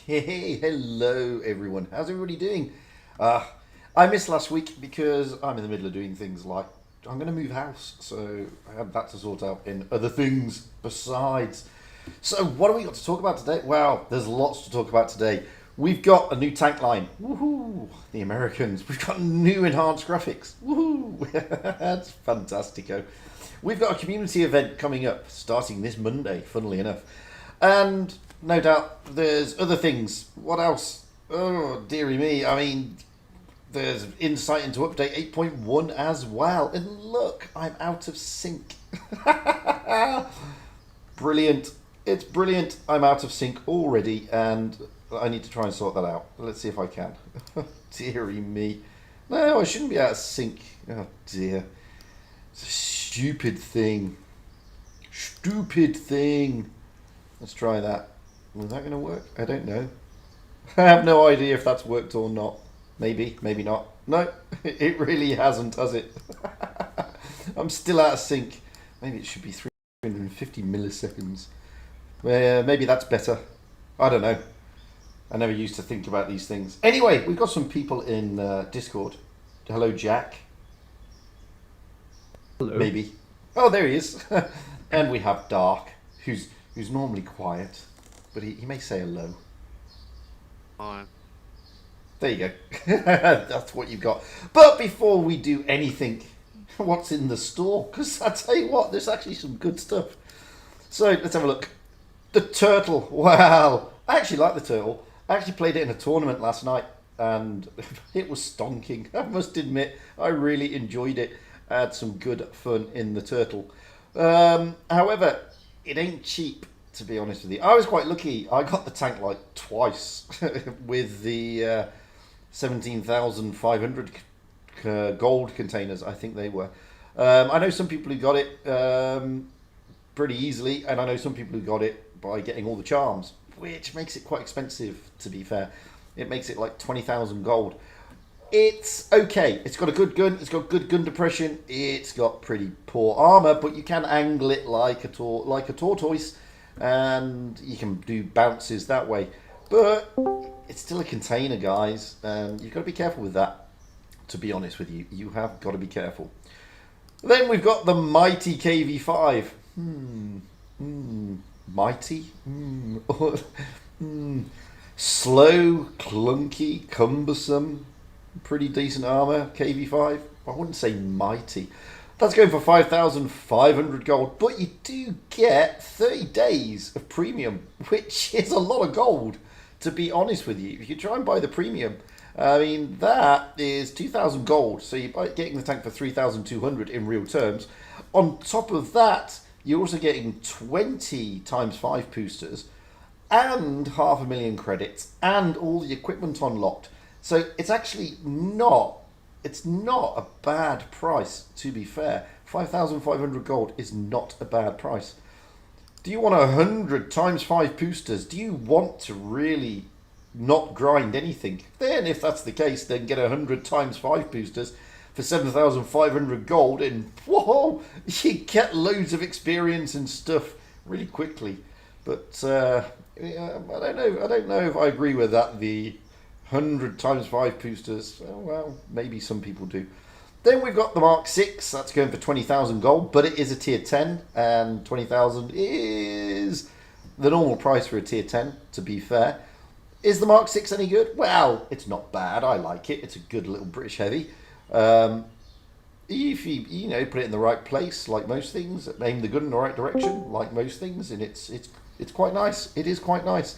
Hey, hello everyone. How's everybody doing? I missed last week because I'm in the middle of doing things like I'm going to move house, so I have that to sort out in other things besides. So, what have we got to talk about today? Well, there's lots to talk about today. We've got a new tank line. Woohoo! The Americans. We've got new enhanced graphics. Woohoo! That's fantastico. We've got a community event coming up starting this Monday, funnily enough. And no doubt there's other things. What else? Oh, dearie me. I mean, there's insight into update 8.1 as well. And look, I'm out of sync. Brilliant. It's brilliant. I'm out of sync already, and I need to try and sort that out. Let's see if I can. Dearie me. No, I shouldn't be out of sync. Oh dear. It's a stupid thing. Stupid thing. Let's try that. Is that going to work? I don't know. I have no idea if that's worked or not. Maybe, maybe not. No, it really hasn't, has it? I'm still out of sync. Maybe it should be 350 milliseconds. Maybe that's better. I don't know. I never used to think about these things. Anyway, we've got some people in Discord. Hello, Jack. Hello. Maybe. Oh, there he is. And we have Dark, who's normally quiet, but he may say hello. Hi. There you go. That's what you've got. But before we do anything, what's in the store? Because I tell you what, there's actually some good stuff. So let's have a look. The turtle. Wow. I actually like the turtle. I actually played it in a tournament last night, and it was stonking. I must admit, I really enjoyed it. I had some good fun in the turtle. However, it ain't cheap, to be honest with you. I was quite lucky. I got the tank like twice with the 17,500 gold containers, I think they were. I know some people who got it pretty easily, and I know some people who got it by getting all the charms, which makes it quite expensive, to be fair. It makes it like 20,000 gold. It's okay. It's got a good gun. It's got good gun depression. It's got pretty poor armor, but you can angle it like a tortoise, and you can do bounces that way. But it's still a container, guys, and you've got to be careful with that. To be honest with you, you have got to be careful. Then we've got the mighty KV5. Mighty. Slow, clunky, cumbersome. Pretty decent armor, KV5. I wouldn't say mighty. That's going for 5,500 gold, but you do get 30 days of premium, which is a lot of gold, to be honest with you. If you try and buy the premium, I mean, that is 2,000 gold, so you're getting the tank for 3,200 in real terms. On top of that, you're also getting 20 times 5 boosters, and 500,000 credits, and all the equipment unlocked. So it's actually not a bad price, to be fair. 5,500 gold is not a bad price. Do you want 100 times 5 boosters? Do you want to really not grind anything? Then if that's the case, then get 100 times 5 boosters for 7,500 gold, and whoa, you get loads of experience and stuff really quickly. But yeah, I don't know if I agree with that. The 100 times 5 boosters, well, maybe some people do. Then we've got the Mark 6, that's going for 20,000 gold, but it is a tier 10, and 20,000 is the normal price for a tier 10, to be fair. Is the Mark 6 any good? Well, it's not bad, I like it, it's a good little British heavy. If you know, put it in the right place, like most things, aim the gun in the right direction, like most things, and it's quite nice. It is quite nice.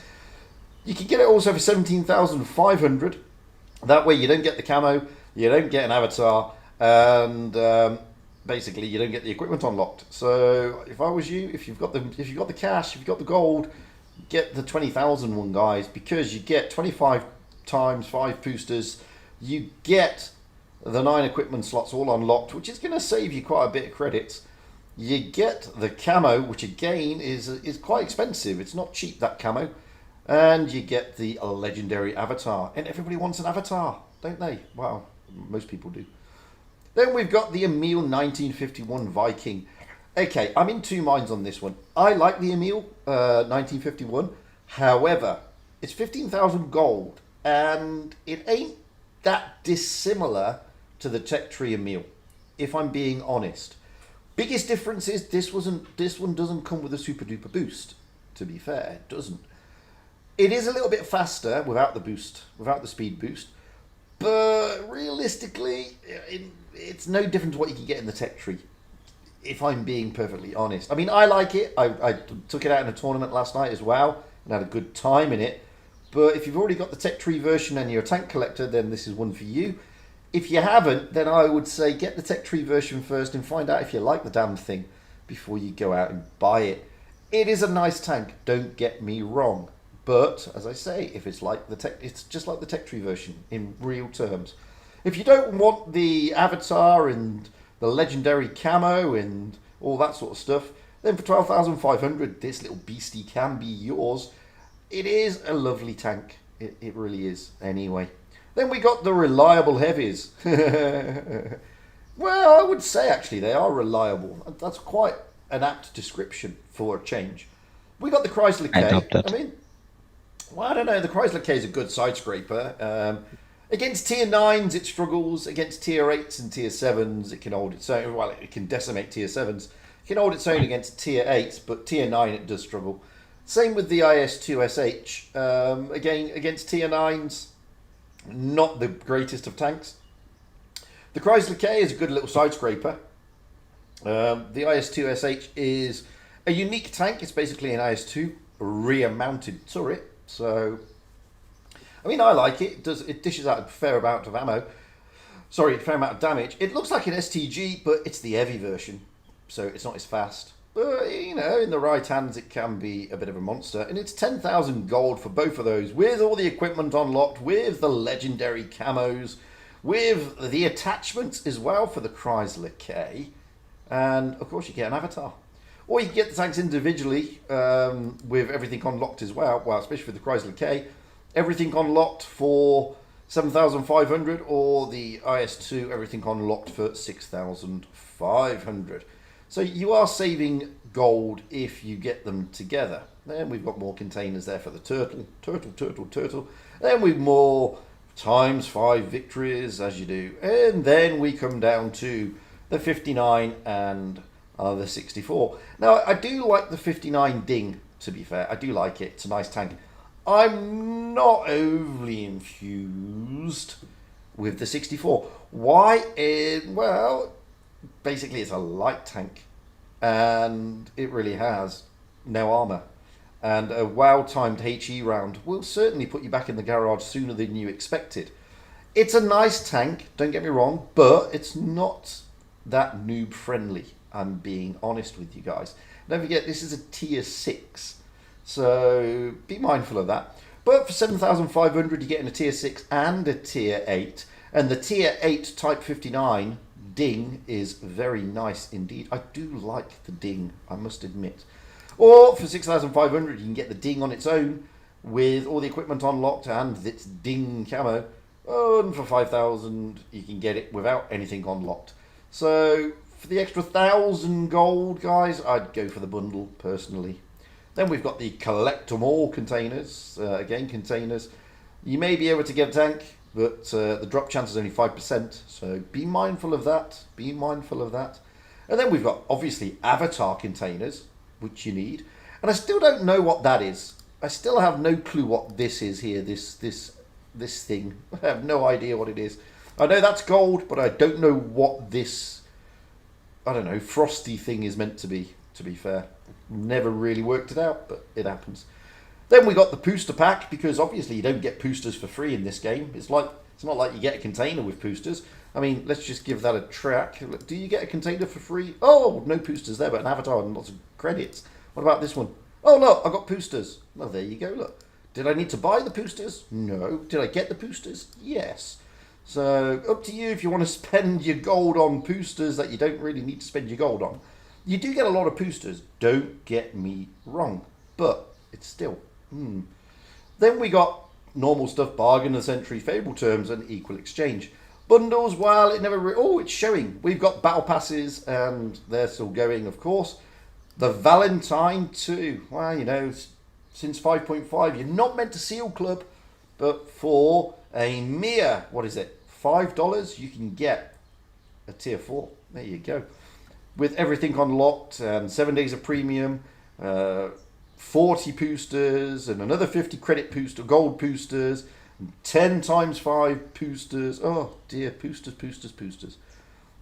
You can get it also for 17,500. That way you don't get the camo, you don't get an avatar, and basically you don't get the equipment unlocked. So if I was you, if you've got the cash, if you've got the gold, get the 20,000 one, guys, because you get 25 times 5 boosters. You get the 9 equipment slots all unlocked, which is going to save you quite a bit of credits. You get the camo, which again is quite expensive. It's not cheap, that camo. And you get the legendary avatar. And everybody wants an avatar, don't they? Well, most people do. Then we've got the Emil 1951 Viking. Okay, I'm in two minds on this one. I like the Emil 1951, However, it's 15,000 gold, and it ain't that dissimilar to the Tech Tree Emil, if I'm being honest. Biggest difference is this one doesn't come with a super duper boost. To be fair, it doesn't. It is a little bit faster without the boost, without the speed boost, but realistically, it's no different to what you can get in the Tech Tree. If I'm being perfectly honest, I mean, I like it. I took it out in a tournament last night as well and had a good time in it. But if you've already got the Tech Tree version and you're a tank collector, then this is one for you. If you haven't, then I would say get the Tech Tree version first and find out if you like the damn thing before you go out and buy it. It is a nice tank, don't get me wrong. But, as I say, if it's like it's just like the Tech Tree version in real terms. If you don't want the avatar and the legendary camo and all that sort of stuff, then for 12,500, this little beastie can be yours. It is a lovely tank. It really is, anyway. Then we got the reliable heavies. Well, I would say actually they are reliable. That's quite an apt description for a change. We got the Chrysler K. I mean, well, I don't know. The Chrysler K is a good side scraper. Against tier 9s, it struggles. Against tier 8s and tier 7s, it can hold its own. Well, it can decimate tier 7s. It can hold its own against tier 8s, but tier 9 it does struggle. Same with the IS-2SH. Again, against tier 9s, not the greatest of tanks. The Chrysler K is a good little side scraper. The IS-2SH is a unique tank. It's basically an IS-2 rear-mounted turret. So, I mean, I like it. It dishes out a fair amount of ammo. Sorry, a fair amount of damage. It looks like an STG, but it's the heavy version, so it's not as fast. But, you know, in the right hands, it can be a bit of a monster. And it's 10,000 gold for both of those, with all the equipment unlocked, with the legendary camos, with the attachments as well for the Chrysler K. And, of course, you get an avatar. Or you can get the tanks individually with everything unlocked as well. Well, especially for the Chrysler K. Everything unlocked for 7,500, or the IS-2, everything unlocked for 6,500. So you are saving gold if you get them together. Then we've got more containers there for the turtle. Then we've more ×5 victories, as you do. And then we come down to the 59 and the 64. Now, I do like the 59 ding, to be fair. I do like it. It's a nice tank. I'm not overly infused with the 64. Why? Well, basically it's a light tank, and it really has no armor. And a well-timed HE round will certainly put you back in the garage sooner than you expected. It's a nice tank, don't get me wrong, but it's not that noob-friendly. I'm being honest with you guys. Don't forget, this is a tier 6. So be mindful of that. But for 7,500, you're getting a tier 6 and a tier 8. And the tier 8 Type 59 ding is very nice indeed. I do like the ding, I must admit. Or for 6,500, you can get the ding on its own with all the equipment unlocked and its ding camo. And for 5,000, you can get it without anything unlocked. So for the extra 1,000 gold, guys, I'd go for the bundle personally. Then we've got the collect 'em all containers. Again, containers. You may be able to get a tank, but the drop chance is only 5%. So be mindful of that. Be mindful of that. And then we've got, obviously, avatar containers, which you need. And I still don't know what that is. I still have no clue what this is here, this thing. I have no idea what it is. I know that's gold, but I don't know what this, I don't know, frosty thing is meant to be fair. Never really worked it out, but it happens. Then we got the booster pack, because obviously you don't get boosters for free in this game. It's not like you get a container with boosters. I mean, let's just give that a track. Do you get a container for free? Oh, no boosters there, but an avatar and lots of credits. What about this one? Oh, look, I got boosters. Well, there you go, look. Did I need to buy the boosters? No. Did I get the boosters? Yes. So, up to you if you want to spend your gold on boosters that you don't really need to spend your gold on. You do get a lot of boosters, don't get me wrong, but it's still. Then we got normal stuff, bargain of the century, favourable terms, and equal exchange. Bundles, well, it never. It's showing. We've got battle passes, and they're still going, of course. The Valentine too. Well, you know, since 5.5. You're not meant to seal club, but for a mere, what is it, $5, you can get a tier 4. There you go. With everything unlocked and 7 days of premium, 40 boosters and another 50 credit booster, gold boosters, 10 times 5 boosters. Oh dear, boosters.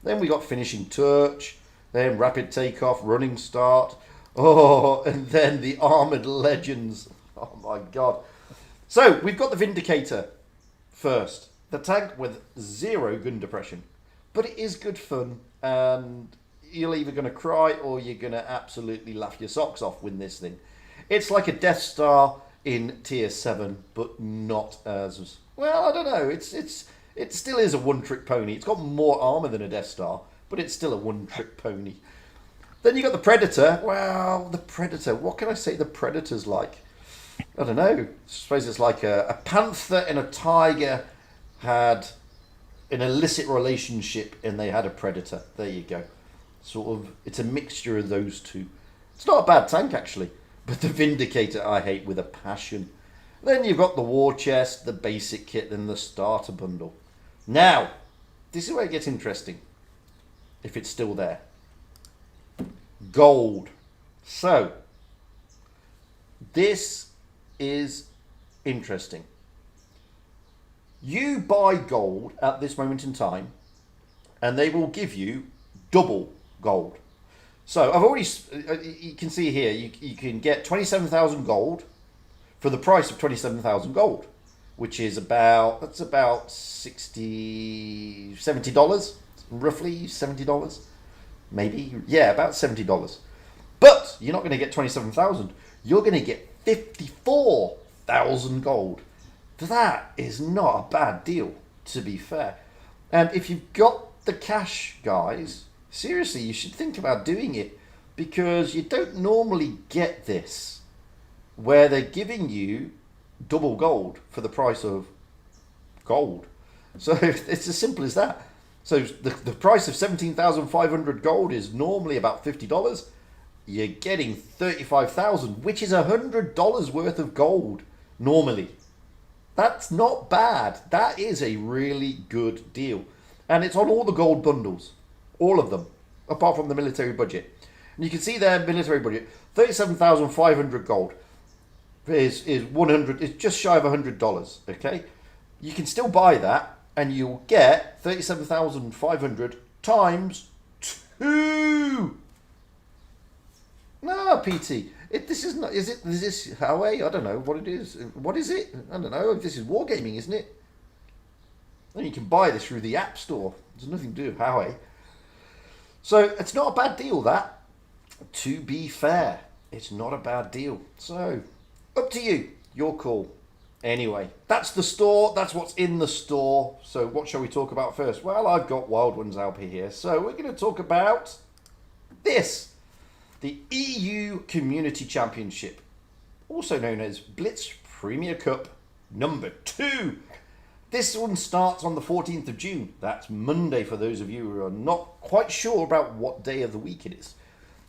Then we got finishing touch, then rapid takeoff, running start. Oh, and then the armored legends. Oh my god. So we've got the Vindicator first. The tank with 0 gun depression. But it is good fun, and you're either going to cry or you're going to absolutely laugh your socks off with this thing. It's like a Death Star in tier 7, but not as well. I don't know. It still is a one-trick pony. It's got more armor than a Death Star, but it's still a one-trick pony. Then you got the Predator. Well, the Predator. What can I say the Predator's like? I don't know. I suppose it's like a panther and a tiger had an illicit relationship and they had a predator. There you go. Sort of, it's a mixture of those two. It's not a bad tank actually, but the Vindicator I hate with a passion. Then you've got the war chest, the basic kit, then the starter bundle. Now, this is where it gets interesting. If it's still there. Gold. So, this is interesting. You buy gold at this moment in time, and they will give you double gold. So I've already, you can see here, you can get 27,000 gold for the price of 27,000 gold, which is about, that's about $70, roughly $70, maybe, yeah, about $70. But you're not going to get 27,000, you're going to get 54,000 gold. That is not a bad deal, to be fair. And if you've got the cash, guys, seriously, you should think about doing it, because you don't normally get this where they're giving you double gold for the price of gold. So it's as simple as that. So the price of 17,500 gold is normally about $50. You're getting 35,000, which is $100 worth of gold normally. That's not bad. That is a really good deal. And it's on all the gold bundles. All of them. Apart from the military budget. And you can see there, military budget. 37,500 gold is just shy of $100. Okay? You can still buy that. And you'll get 37,500 times 2. No, PT. This is not. Is this Huawei? I don't know what it is. What is it? I don't know. This is Wargaming, isn't it? And you can buy this through the App Store. There's nothing to do with Huawei. So it's not a bad deal, that. To be fair, it's not a bad deal. So up to you. Your call. Anyway, that's the store. That's what's in the store. So what shall we talk about first? Well, I've got Wild Ones out here. So we're going to talk about this. The EU Community Championship, also known as Blitz Premier Cup number 2. This one starts on the 14th of June. That's Monday for those of you who are not quite sure about what day of the week it is.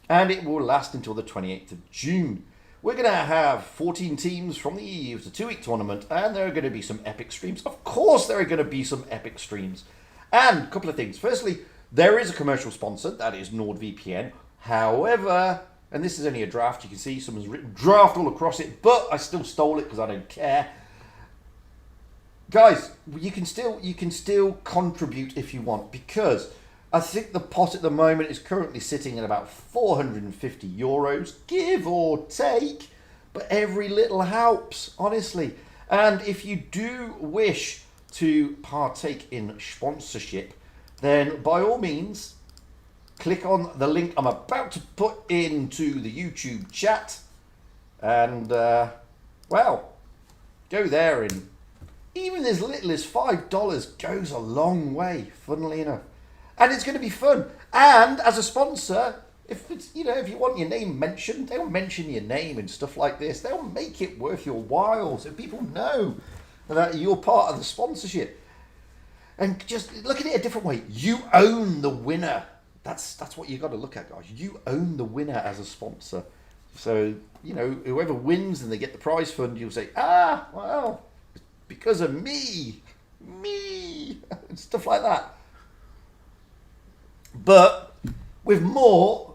And it will last until the 28th of June. We're going to have 14 teams from the EU. It's a 2-week tournament, and there are going to be some epic streams. Of course there are going to be some epic streams. And a couple of things. Firstly, there is a commercial sponsor, that is NordVPN. However, and this is only a draft, you can see someone's written draft all across it, but I still stole it because I don't care. Guys, you can still contribute if you want, because I think the pot at the moment is currently sitting at about 450 euros, give or take, but every little helps, honestly. And if you do wish to partake in sponsorship, then by all means, click on the link I'm about to put into the YouTube chat, and well, go there, and even as little as $5 goes a long way, funnily enough. And it's going to be fun. And as a sponsor, if it's, if you want your name mentioned, they'll mention your name and stuff like this. They'll make it worth your while so people know that you're part of the sponsorship. And just look at it a different way. You own the winner. That's what you got to look at, guys. You own the winner as a sponsor. So, whoever wins and they get the prize fund, you'll say, well, it's because of me. Me. And stuff like that. But with more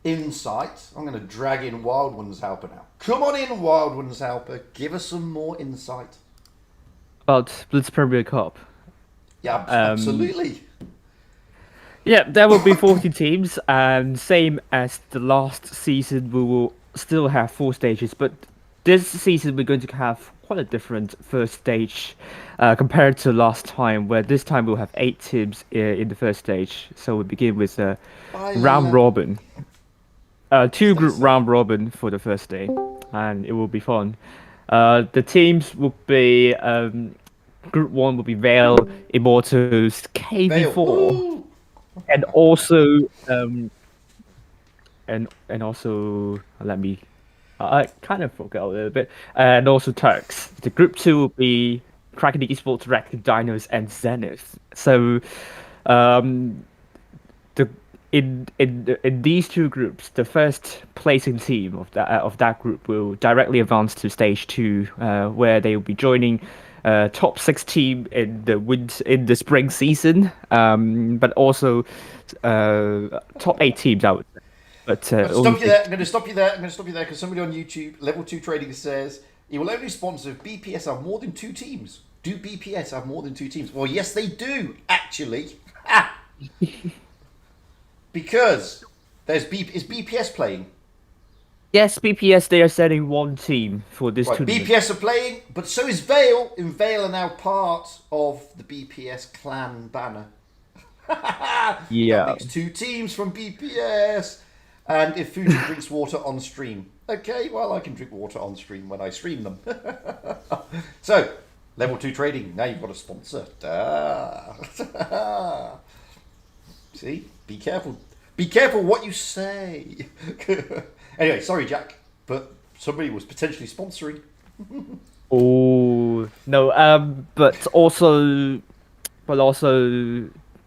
insight, I'm going to drag in Wild Ones Helper now. Come on in, Wild Ones Helper. Give us some more insight. About Blitz Premier Cup. Yeah, absolutely. Yeah, there will be 40 teams, and same as the last season, we will still have 4 stages. But this season, we're going to have quite a different first stage compared to last time, where this time we'll have 8 teams in the first stage. So we begin with a round robin, two-group round robin for the first day, and it will be fun. The teams will be Group 1 will be Vale, Immortals, KV4. Vale. And also, and also, let me, I kind of forgot a little bit. And also TONKS. The group 2 will be Kraken Esports, Reactive Dinos, and Zenith. So, the in these two groups, the first placing team of that group will directly advance to stage 2, where they will be joining top 6 team in the spring season, but also top 8 teams out. But I'm going to stop you there because somebody on YouTube, Level 2 Trading, says he will only sponsor if BPS have more than 2 teams. Do BPS have more than 2 teams? Well, yes, they do, actually. Because is BPS playing? Yes, BPS, they are sending 1 team for this tournament. BPS are playing, but so is Vale, and Vale are now part of the BPS clan banner. Yeah. That makes 2 teams from BPS. And if Fugit drinks water on stream. Okay, well, I can drink water on stream when I stream them. So, Level 2 Trading, now you've got a sponsor. See? Be careful. Be careful what you say. Anyway, sorry, Jack, but somebody was potentially sponsoring. Oh no, but also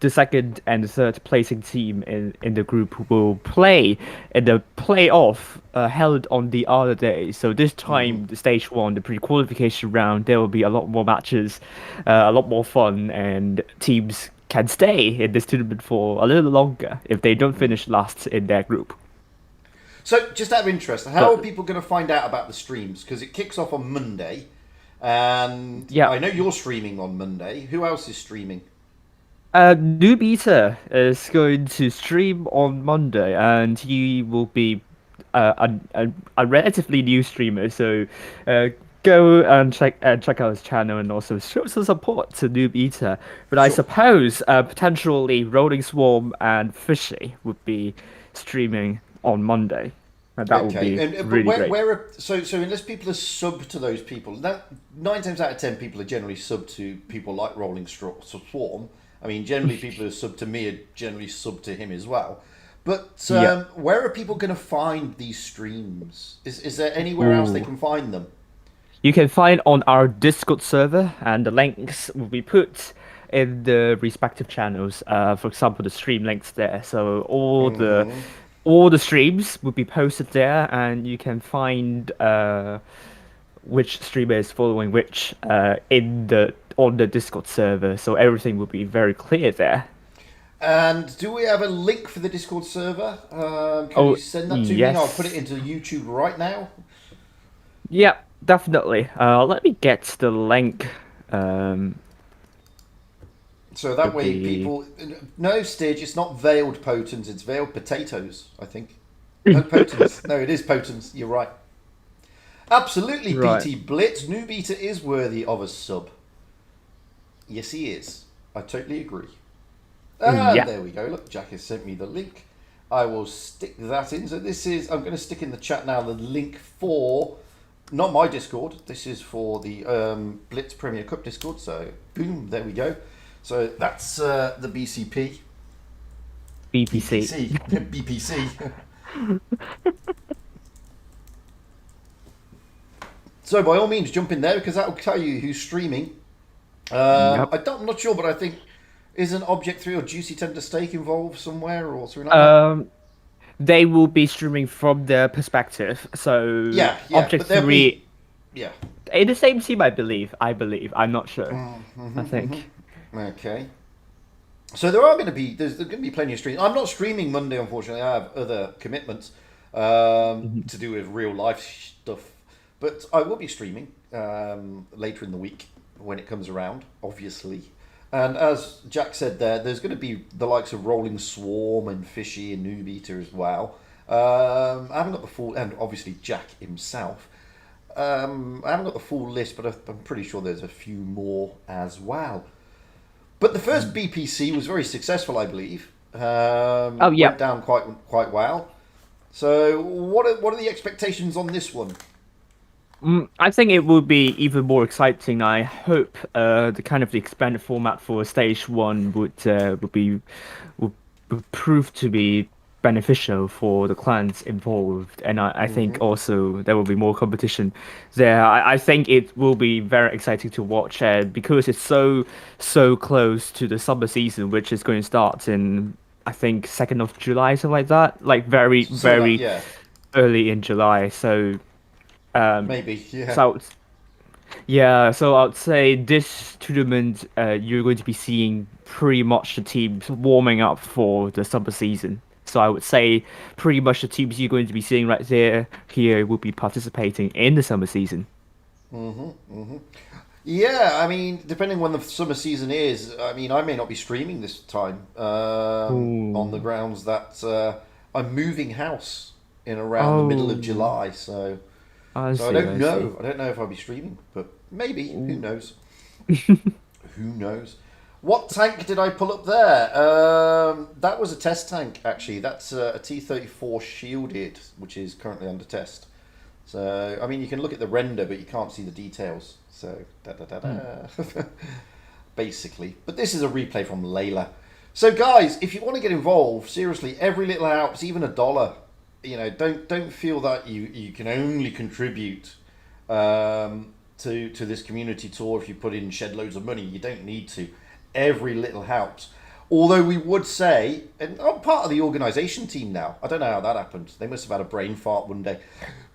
the second and the third placing team in the group will play in the playoff held on the other day. So this time, the stage 1, the pre-qualification round, there will be a lot more matches, a lot more fun, and teams can stay in this tournament for a little longer if they don't finish last in their group. So, just out of interest, how are people going to find out about the streams? Because it kicks off on Monday, and yeah. I know you're streaming on Monday. Who else is streaming? Noob Eater is going to stream on Monday, and he will be a relatively new streamer. So go and check out his channel and also show some support to Noob Eater. But sure. I suppose potentially Rolling Swarm and Fishy would be streaming on Monday. And that would be really great. So unless people are sub to those people, 9 times out of 10 people are generally sub to people like Rolling Swarm. I mean, generally people who are sub to me are generally sub to him as well. But where are people going to find these streams? Is there anywhere else they can find them? You can find on our Discord server, and the links will be put in the respective channels. For example, the stream links there. So all the streams will be posted there, and you can find which streamer is following which on the Discord server. So everything will be very clear there. And do we have a link for the Discord server? Can you send that to me? I'll put it into YouTube right now. Yeah, definitely. Let me get the link. So that way people... No, Stage, it's not veiled potens, it's veiled potatoes, I think. No, potens. No, it is potens, you're right. Absolutely, right. BT Blitz. Noob Eater is worthy of a sub. Yes, he is. I totally agree. There we go. Look, Jack has sent me the link. I will stick that in. So this is... I'm going to stick in the chat now the link for... Not my Discord. This is for the Blitz Premier Cup Discord. So, boom, there we go. So that's the BCP. BPC. BPC. So by all means, jump in there because that will tell you who's streaming. I'm not sure, but I think isn't Object 3 or Juicy Tender Steak involved somewhere or something like that? they will be streaming from their perspective. So Yeah, Object but there'll 3 be yeah. in the same team, I believe. I'm not sure. I think. Okay. So there are going to be there's going to be plenty of streams. I'm not streaming Monday, unfortunately. I have other commitments Mhm. to do with real life stuff, but I will be streaming later in the week when it comes around, obviously. And as Jack said there's going to be the likes of Rolling Swarm and Fishy and Noob Eater as well. I haven't got the full, and obviously Jack himself. I haven't got the full list, but I'm pretty sure there's a few more as well. But the first BPC was very successful, I believe. Oh yeah. Went down quite well. So what are the expectations on this one? I think it will be even more exciting. I hope the kind of the expanded format for stage one would, would prove to be beneficial for the clans involved, and I think also there will be more competition there. I think it will be very exciting to watch, because it's so close to the summer season, which is going to start in I think 2nd of July, something like that, like very Something like very yeah, early in July. Um, maybe yeah. so yeah, so I'd say this tournament, you're going to be seeing pretty much the teams warming up for the summer season. So I would say pretty much the teams you're going to be seeing right there here will be participating in the summer season. Yeah, I mean, depending when the summer season is, I mean, I may not be streaming this time on the Ooh. grounds that I'm moving house in around the middle of Oh, July. So I I see, don't I see. know. I don't know if I'll be streaming, but maybe. Who Ooh. knows? Who knows? What tank did I pull up there? That was a test tank, actually. That's a T-34 shielded, which is currently under test. So, I mean, you can look at the render, but you can't see the details. So, da da da Hmm. da. Basically. But this is a replay from Layla. So, guys, if you want to get involved, seriously, every little helps, even $1. You know, don't feel that you can only contribute to this community tour if you put in shed loads of money. You don't need to. Every little helps. Although we would say, and I'm part of the organisation team now. I don't know how that happened. They must have had a brain fart one day.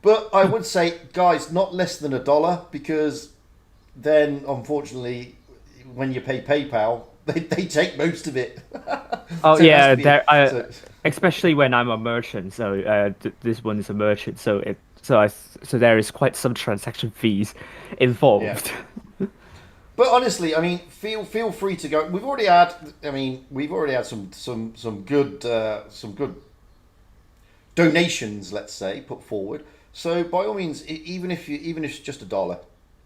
But I would say, guys, not less than $1, because then, unfortunately, when you pay PayPal, they take most of it. Oh So it has to yeah, be. there. So Especially when I'm a merchant. So this one is a merchant. So there is quite some transaction fees yeah. involved. But honestly, I mean, feel free to go. We've already had. I mean, we've already had some good donations, let's say, put forward. So by all means, even if it's just $1,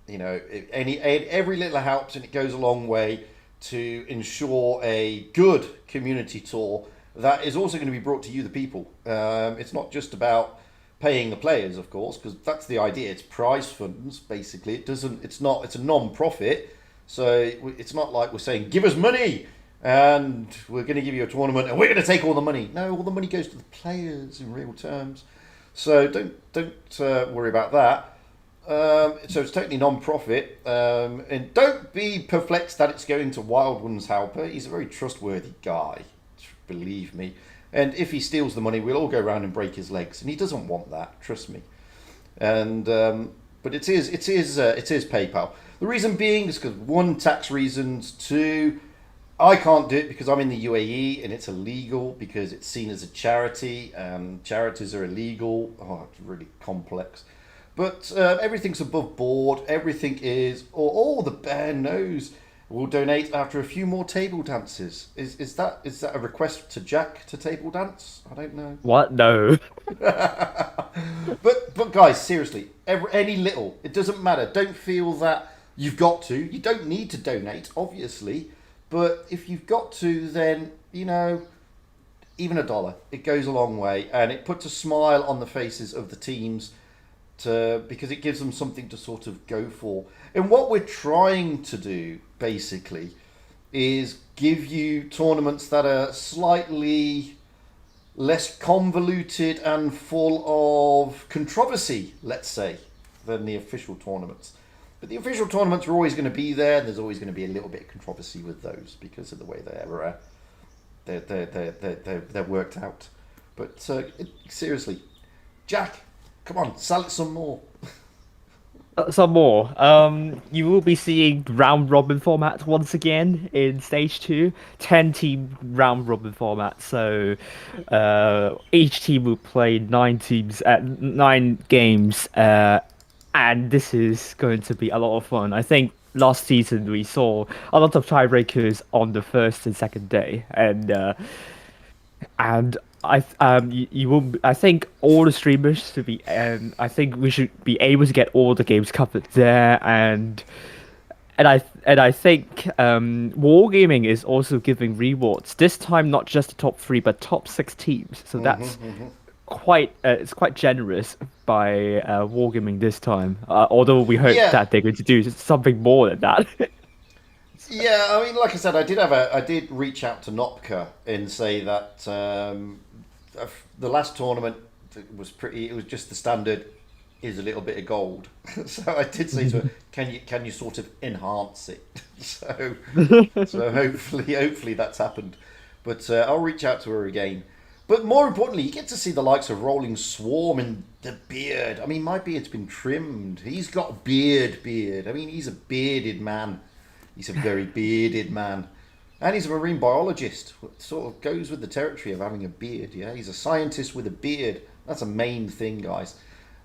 you know, every little helps, and it goes a long way to ensure a good community tour that is also going to be brought to you, the people. It's not just about paying the players, of course, because that's the idea. It's prize funds, basically. It doesn't. It's not. It's a non-profit, so it's not like we're saying give us money and we're going to give you a tournament and we're going to take all the money. No, all the money goes to the players in real terms. So don't worry about that. So it's totally non-profit, and don't be perplexed that it's going to Wild One's helper. He's a very trustworthy guy, believe me. And if he steals the money, we'll all go around and break his legs, and he doesn't want that. Trust me. And but it is PayPal. The reason being is because one, tax reasons. Two, I can't do it because I'm in the UAE and it's illegal because it's seen as a charity. Charities are illegal. Oh, it's really complex. But everything's above board. Everything is, or the bear knows. We'll donate after a few more table dances. Is that a request to Jack to table dance? I don't know. What? No. But guys, seriously, any little, it doesn't matter. Don't feel that you've got to. You don't need to donate, obviously. But if you've got to, then even $1, it goes a long way, and it puts a smile on the faces of the teams because it gives them something to sort of go for. And what we're trying to do, basically, is give you tournaments that are slightly less convoluted and full of controversy, let's say, than the official tournaments. But the official tournaments are always going to be there, and there's always going to be a little bit of controversy with those because of the way they're worked out. But seriously, Jack, come on, sell it some more. Some more. You will be seeing round robin format once again in stage two. 10 team round robin format. So, each team will play 9 teams at 9 games. And this is going to be a lot of fun. I think last season we saw a lot of tiebreakers on the first and second day, and you will. I think all the streamers should be. I think we should be able to get all the games covered there, and I think Wargaming is also giving rewards this time, not just the top 3 but top 6 teams. So that's quite. It's quite generous by Wargaming this time. Although we hope Yeah. that they're going to do something more than that. Yeah, I mean, like I said, I did reach out to Nopka and say that the last tournament was pretty. It was just the standard is a little bit of gold. So I did say to her, can you sort of enhance it? So hopefully that's happened. But I'll reach out to her again. But more importantly, you get to see the likes of Rolling Swarm and the beard. I mean, my beard's been trimmed. He's got beard. I mean, he's a bearded man. He's a very bearded man. And he's a marine biologist. It sort of goes with the territory of having a beard, yeah? He's a scientist with a beard. That's a main thing, guys.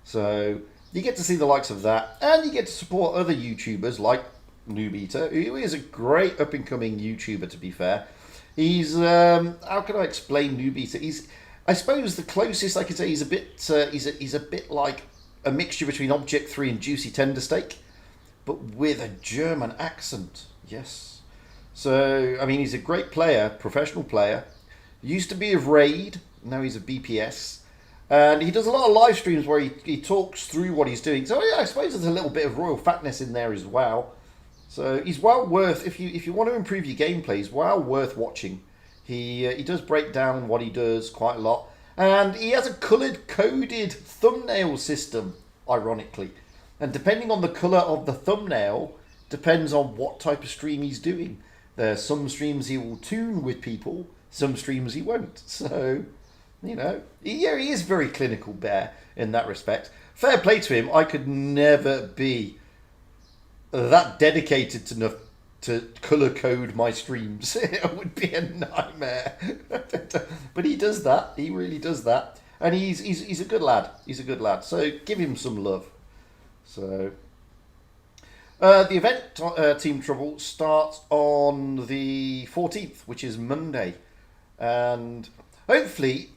So you get to see the likes of that. And you get to support other YouTubers like Noob Eater, who is a great up-and-coming YouTuber, to be fair. He's, how can I explain Noob Eater? I suppose the closest I could say he's a bit, he's a bit like a mixture between Object 3 and Juicy Tender Steak, but with a German accent. Yes. So, I mean, he's a great player, professional player. Used to be of Raid, now he's a BPS. And he does a lot of live streams where he talks through what he's doing. So, yeah, I suppose there's a little bit of royal fatness in there as well. So, he's well worth, if you want to improve your gameplay, he's well worth watching. He does break down what he does quite a lot. And he has a coloured coded thumbnail system, ironically. And depending on the colour of the thumbnail, depends on what type of stream he's doing. There's some streams he will tune with people, some streams he won't. So, you know, he is very clinical bear in that respect. Fair play to him. I could never be that dedicated enough to colour code my streams. It would be a nightmare. But he does that. He really does that. And he's a good lad. He's a good lad. So give him some love. So, the event, Team Trouble, starts on the 14th, which is Monday. And hopefully,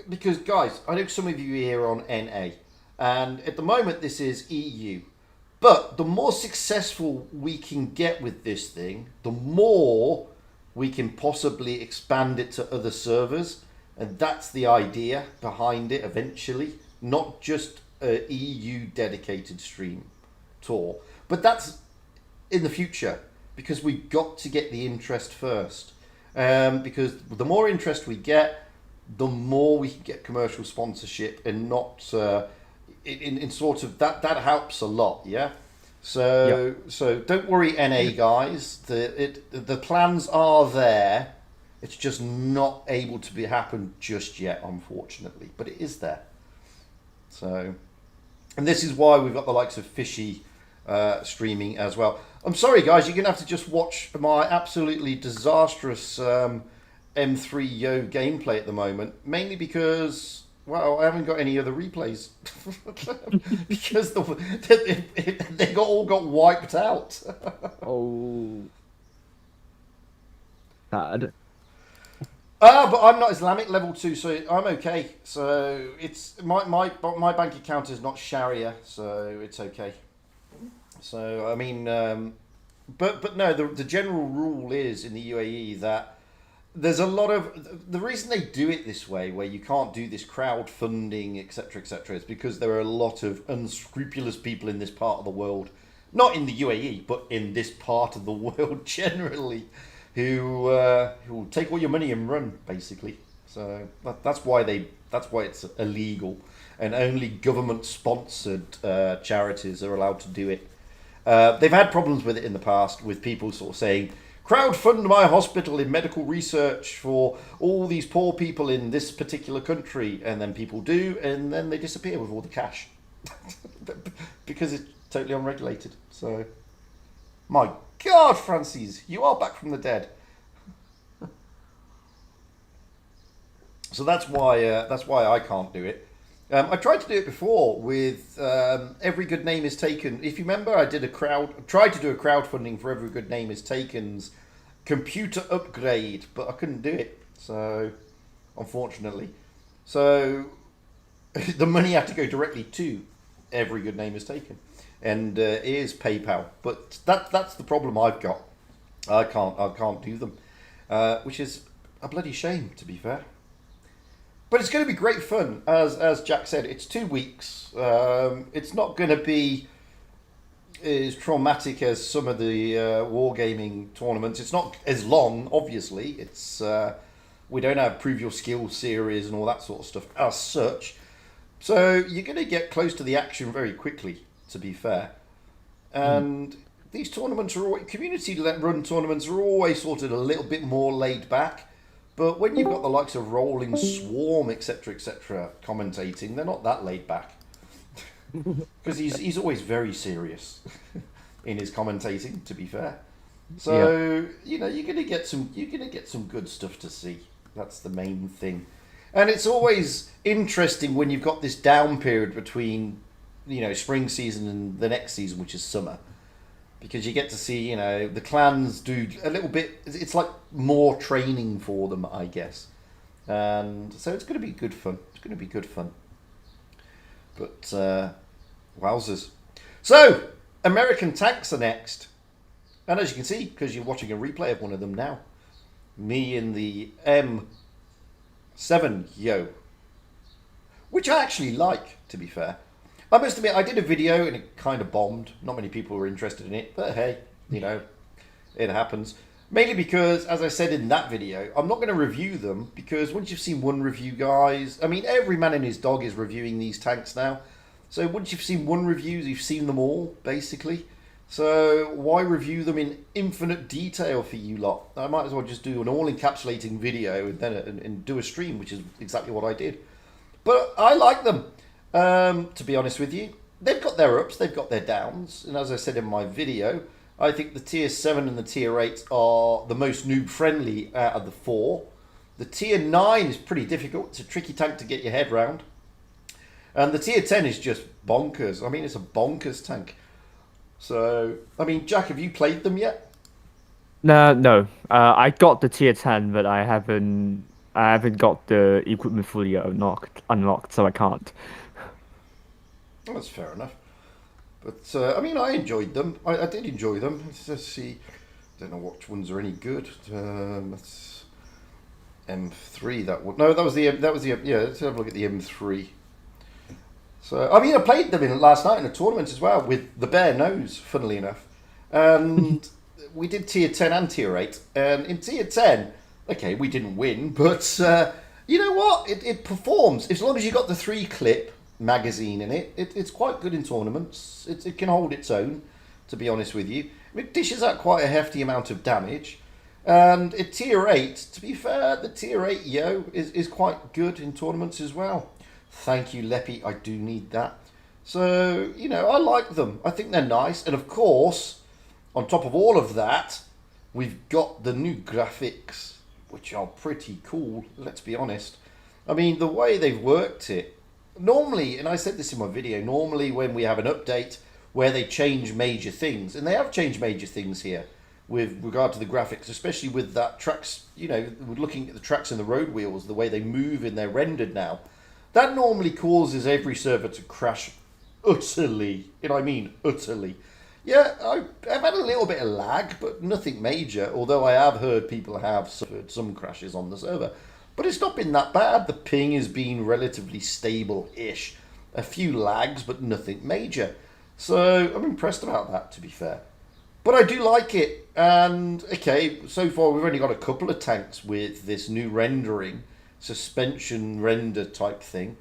because guys, I know some of you here on NA. And at the moment, this is EU. But the more successful we can get with this thing, the more we can possibly expand it to other servers. And that's the idea behind it eventually. Not just a EU dedicated stream tour. But that's in the future, because we've got to get the interest first. Because the more interest we get, the more we can get commercial sponsorship, and not in sort of that helps a lot, yeah. So don't worry, NA guys. The plans are there. It's just not able to happen just yet, unfortunately. But it is there. So, and this is why we've got the likes of Fishy streaming as well. I'm sorry, guys. You're gonna have to just watch my absolutely disastrous M3 Yo gameplay at the moment, mainly because, well, I haven't got any other replays because they all got wiped out. Oh, bad. But I'm not Islamic level 2, so I'm okay. So it's my bank account is not Sharia, so it's okay. So I mean, but no, the general rule is in the UAE that there's a lot of the reason they do it this way, where you can't do this crowdfunding, etc., is because there are a lot of unscrupulous people in this part of the world, not in the UAE, but in this part of the world generally, who will take all your money and run, basically. So that's why it's illegal, and only government-sponsored charities are allowed to do it. They've had problems with it in the past, with people sort of saying, crowdfund my hospital in medical research for all these poor people in this particular country, and then people do, and then they disappear with all the cash because it's totally unregulated. So, my God, Francis, you are back from the dead. So that's why I can't do it. I tried to do it before with Every Good Name Is Taken. If you remember, I tried to do a crowdfunding for Every Good Name Is Taken's computer upgrade, but I couldn't do it. So, unfortunately, the money had to go directly to Every Good Name Is Taken, and is PayPal. But that's the problem I've got. I can't do them, which is a bloody shame, to be fair. But it's going to be great fun, as Jack said. It's 2 weeks. It's not going to be as traumatic as some of the wargaming tournaments. It's not as long, obviously. It's we don't have Prove Your Skills series and all that sort of stuff as such. So you're going to get close to the action very quickly, to be fair. And these tournaments are always, community-run tournaments are always sort of a little bit more laid back. But when you've got the likes of Rolling Swarm, etc., commentating, they're not that laid back. Because he's always very serious in his commentating, to be fair. So you know you're gonna get some good stuff to see. That's the main thing. And it's always interesting when you've got this down period between, spring season and the next season, which is summer. Because you get to see, the clans do a little bit, it's like more training for them, I guess. And so it's going to be good fun. It's going to be good fun. But, wowzers. So, American tanks are next. And as you can see, because you're watching a replay of one of them now, me in the M7 Yo, which I actually like, to be fair. I must admit, I did a video and it kind of bombed. Not many people were interested in it, but hey, it happens. Mainly because, as I said in that video, I'm not going to review them because once you've seen one review, guys, I mean, every man and his dog is reviewing these tanks now. So once you've seen one review, you've seen them all, basically. So why review them in infinite detail for you lot? I might as well just do an all-encapsulating video and then and do a stream, which is exactly what I did. But I like them. To be honest with you, they've got their ups, they've got their downs, and as I said in my video, I think the tier 7 and the tier 8 are the most noob friendly out of the 4. The tier 9 is pretty difficult, it's a tricky tank to get your head round, and the tier 10 is just bonkers. I mean, it's a bonkers tank. So, I mean, Jack, have you played them yet? No. I got the tier 10, but I haven't got the equipment fully unlocked, so I can't. That's fair enough. But, I mean, I enjoyed them. I did enjoy them. Let's see. I don't know which ones are any good. That's M3, that one. No, that was the, yeah, let's have a look at the M3. So, I mean, I played them last night in a tournament as well with the bare nose, funnily enough. And we did tier 10 and tier 8. And in tier 10, okay, we didn't win, but you know what? It performs. As long as you got the 3-clip magazine in it, it's quite good in tournaments. It can hold its own, to be honest with you. It dishes out quite a hefty amount of damage. And at tier 8, to be fair, the tier 8 Yo is quite good in tournaments as well. Thank you, Leppy. I do need that. So, I like them. I think they're nice. And of course, on top of all of that, we've got the new graphics, which are pretty cool, let's be honest. I mean, the way they've worked it, normally, and I said this in my video, normally when we have an update where they change major things, and they have changed major things here with regard to the graphics, especially with that tracks, looking at the tracks and the road wheels, the way they move and they're rendered now, that normally causes every server to crash utterly, and I mean utterly. Yeah, I've had a little bit of lag, but nothing major, although I have heard people have suffered some crashes on the server. But it's not been that bad. The ping has been relatively stable-ish. A few lags, but nothing major. So I'm impressed about that, to be fair. But I do like it. And, okay, so far we've only got a couple of tanks with this new rendering, suspension render type thing.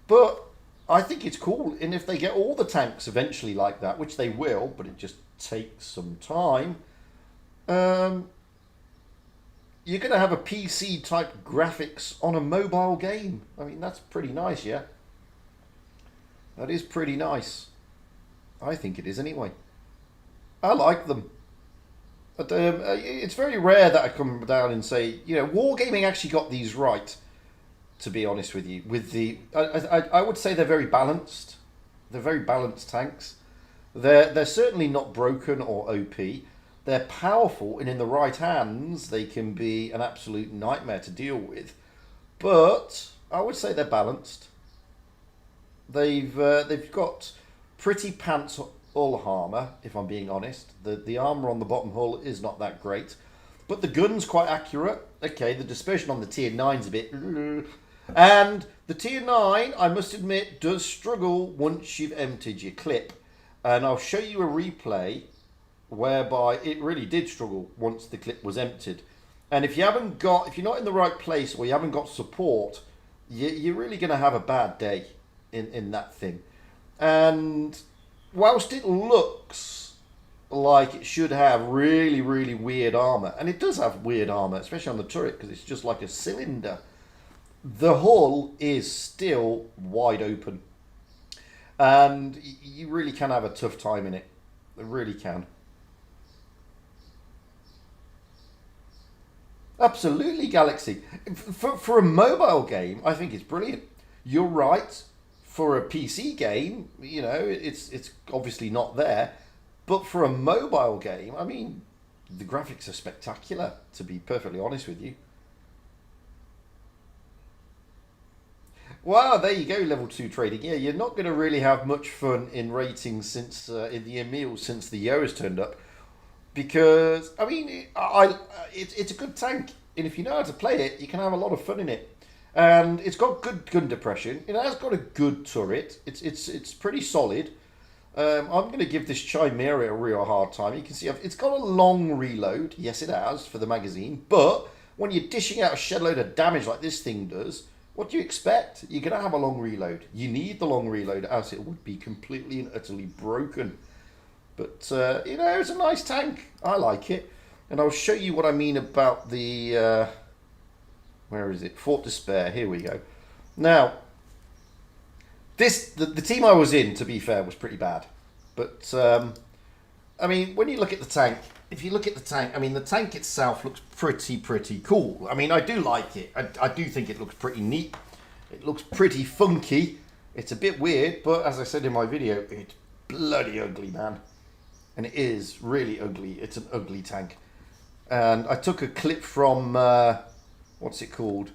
But I think it's cool. And if they get all the tanks eventually like that, which they will, but it just takes some time, you're going to have a PC type graphics on a mobile game. I mean, that's pretty nice, yeah? That is pretty nice. I think it is anyway. I like them. But it's very rare that I come down and say, you know, Wargaming actually got these right, to be honest with you. With the, I would say they're very balanced. They're very balanced tanks. They're certainly not broken or OP. They're powerful, and in the right hands, they can be an absolute nightmare to deal with. But I would say they're balanced. They've got pretty pants hull armor, if I'm being honest. The armor on the bottom hull is not that great, but the gun's quite accurate. Okay, the dispersion on the tier 9's a bit, and the tier 9, I must admit, does struggle once you've emptied your clip. And I'll show you a replay whereby it really did struggle once the clip was emptied. And if you're not in the right place or you haven't got support, you're really going to have a bad day in that thing. And whilst it looks like it should have really, really weird armor, and it does have weird armor, especially on the turret, because it's just like a cylinder, the hull is still wide open. And you really can have a tough time in it. You really can. Absolutely, Galaxy. For a mobile game, I think it's brilliant. You're right. For a PC game, you know, it's obviously not there. But for a mobile game, I mean, the graphics are spectacular, to be perfectly honest with you. Wow, there you go, level 2 trading. Yeah, you're not going to really have much fun in ratings since in the Emil since the Yo has turned up, because I mean, it's a good tank, and if you know how to play it, you can have a lot of fun in it. And it's got good gun depression. It has got a good turret. It's pretty solid. I'm going to give this Chimera a real hard time. You can see it's got a long reload. Yes, it has for the magazine, but when you're dishing out a shed load of damage like this thing does, what do you expect? You're going to have a long reload. You need the long reload, else it would be completely and utterly broken. But, you know, it's a nice tank. I like it. And I'll show you what I mean about the... where is it? Fort Despair. Here we go. Now, the team I was in, to be fair, was pretty bad. But, I mean, when you look at the tank, if you look at the tank, I mean, the tank itself looks pretty cool. I mean, I do like it. I do think it looks pretty neat. It looks pretty funky. It's a bit weird, but as I said in my video, it's bloody ugly, man. And it is really ugly. It's an ugly tank. And I took a clip from, what's it called?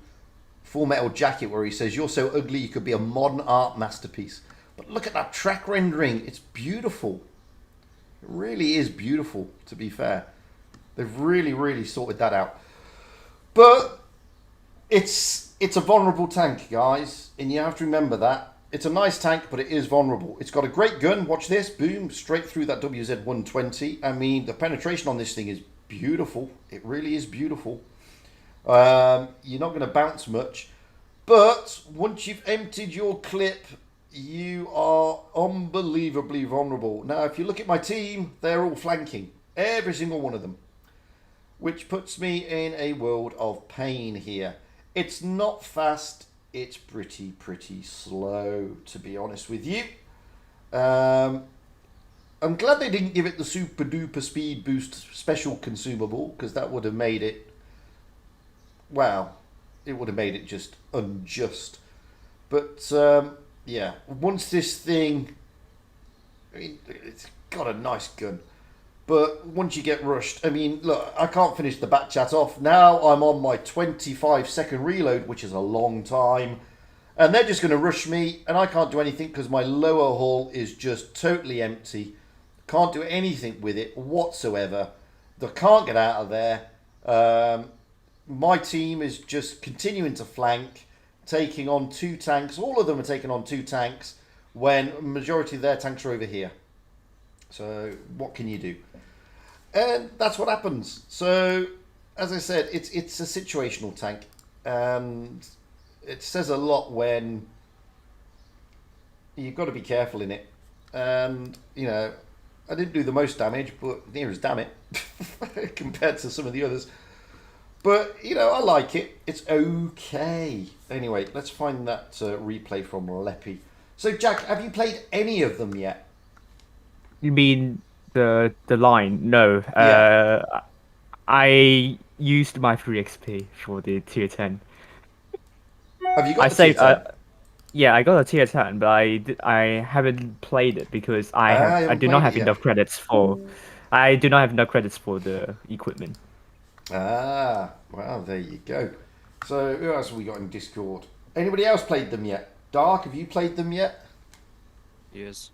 Full Metal Jacket, where he says, "You're so ugly you could be a modern art masterpiece." But look at that track rendering. It's beautiful. It really is beautiful, to be fair. They've really sorted that out. But it's a vulnerable tank, guys. And you have to remember that. It's a nice tank, but it is vulnerable. It's got a great gun. Watch this. Boom. Straight through that WZ-120. I mean, the penetration on this thing is beautiful. It really is beautiful. You're not going to bounce much. But once you've emptied your clip, you are unbelievably vulnerable. Now, if you look at my team, they're all flanking. Every single one of them. Which puts me in a world of pain here. It's not fast. It's pretty slow, to be honest with you. I'm glad they didn't give it the super duper speed boost special consumable, because that would have made it, wow, it would have made it just unjust. But yeah, once this thing, I mean, it's got a nice gun, but once you get rushed, I mean, look, I can't finish the back chat off. Now I'm on my 25-second reload, which is a long time, and they're just going to rush me, and I can't do anything because my lower hull is just totally empty. Can't do anything with it whatsoever. They can't get out of there. My team is just continuing to flank, taking on 2 tanks. All of them are taking on 2 tanks when a majority of their tanks are over here. So what can you do? And that's what happens. So as I said, it's a situational tank, and it says a lot when you've got to be careful in it. And you know, I didn't do the most damage, but near as damn it compared to some of the others. But, you know, I like it. It's okay. Anyway, let's find that replay from Leppy. So, Jack, have you played any of them yet? You mean the line? No. Yeah. I used my free XP for the tier 10. Have you I got the tier saved. 10? Yeah, I got a tier 10, but I haven't played it because Ah, you I haven't do not played it have yet. enough credits for. I do not have enough credits for the equipment. Ah, well, there you go. So, who else have we got in Discord? Anybody else played them yet? Dark, have you played them yet? Yes.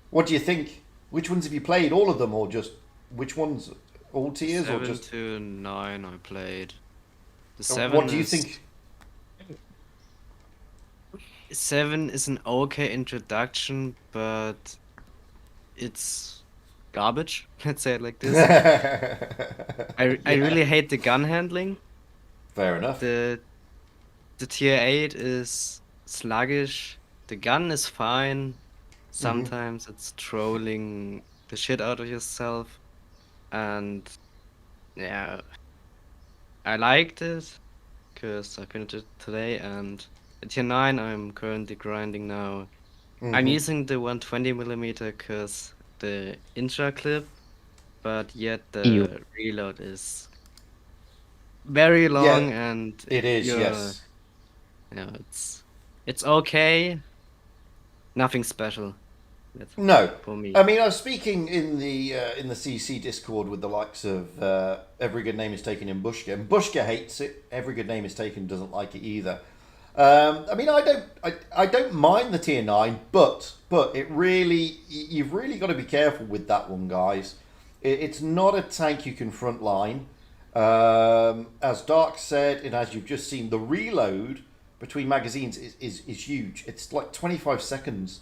What do you think? Which ones have you played? All of them, or just which ones? All tiers, or 7 just? to 9 I played. The What 7 do you is think? 7 is an okay introduction, but it's garbage. Let's say it like this. I Yeah, really hate the gun handling. fair enough. The tier 8 is sluggish. The gun is fine. Sometimes it's trolling the shit out of yourself. And yeah, I liked it because I finished it today. And at tier 9, I'm currently grinding now. I'm using the 120mm because the intra clip, but yet Ew. the reload is very Yeah, long and it is. you're, Yes. it's okay. Nothing special. That's No. for me. I mean, I was speaking in the CC Discord with the likes of Every Good Name is Taken in Bushka, and Bushka hates it. Every Good Name is Taken doesn't like it either. I mean, I don't mind the tier 9, but it really, you've really got to be careful with that one, guys. It's not a tank you can front line. As Dark said, and as you've just seen, the reload between magazines is huge. It's like 25 seconds,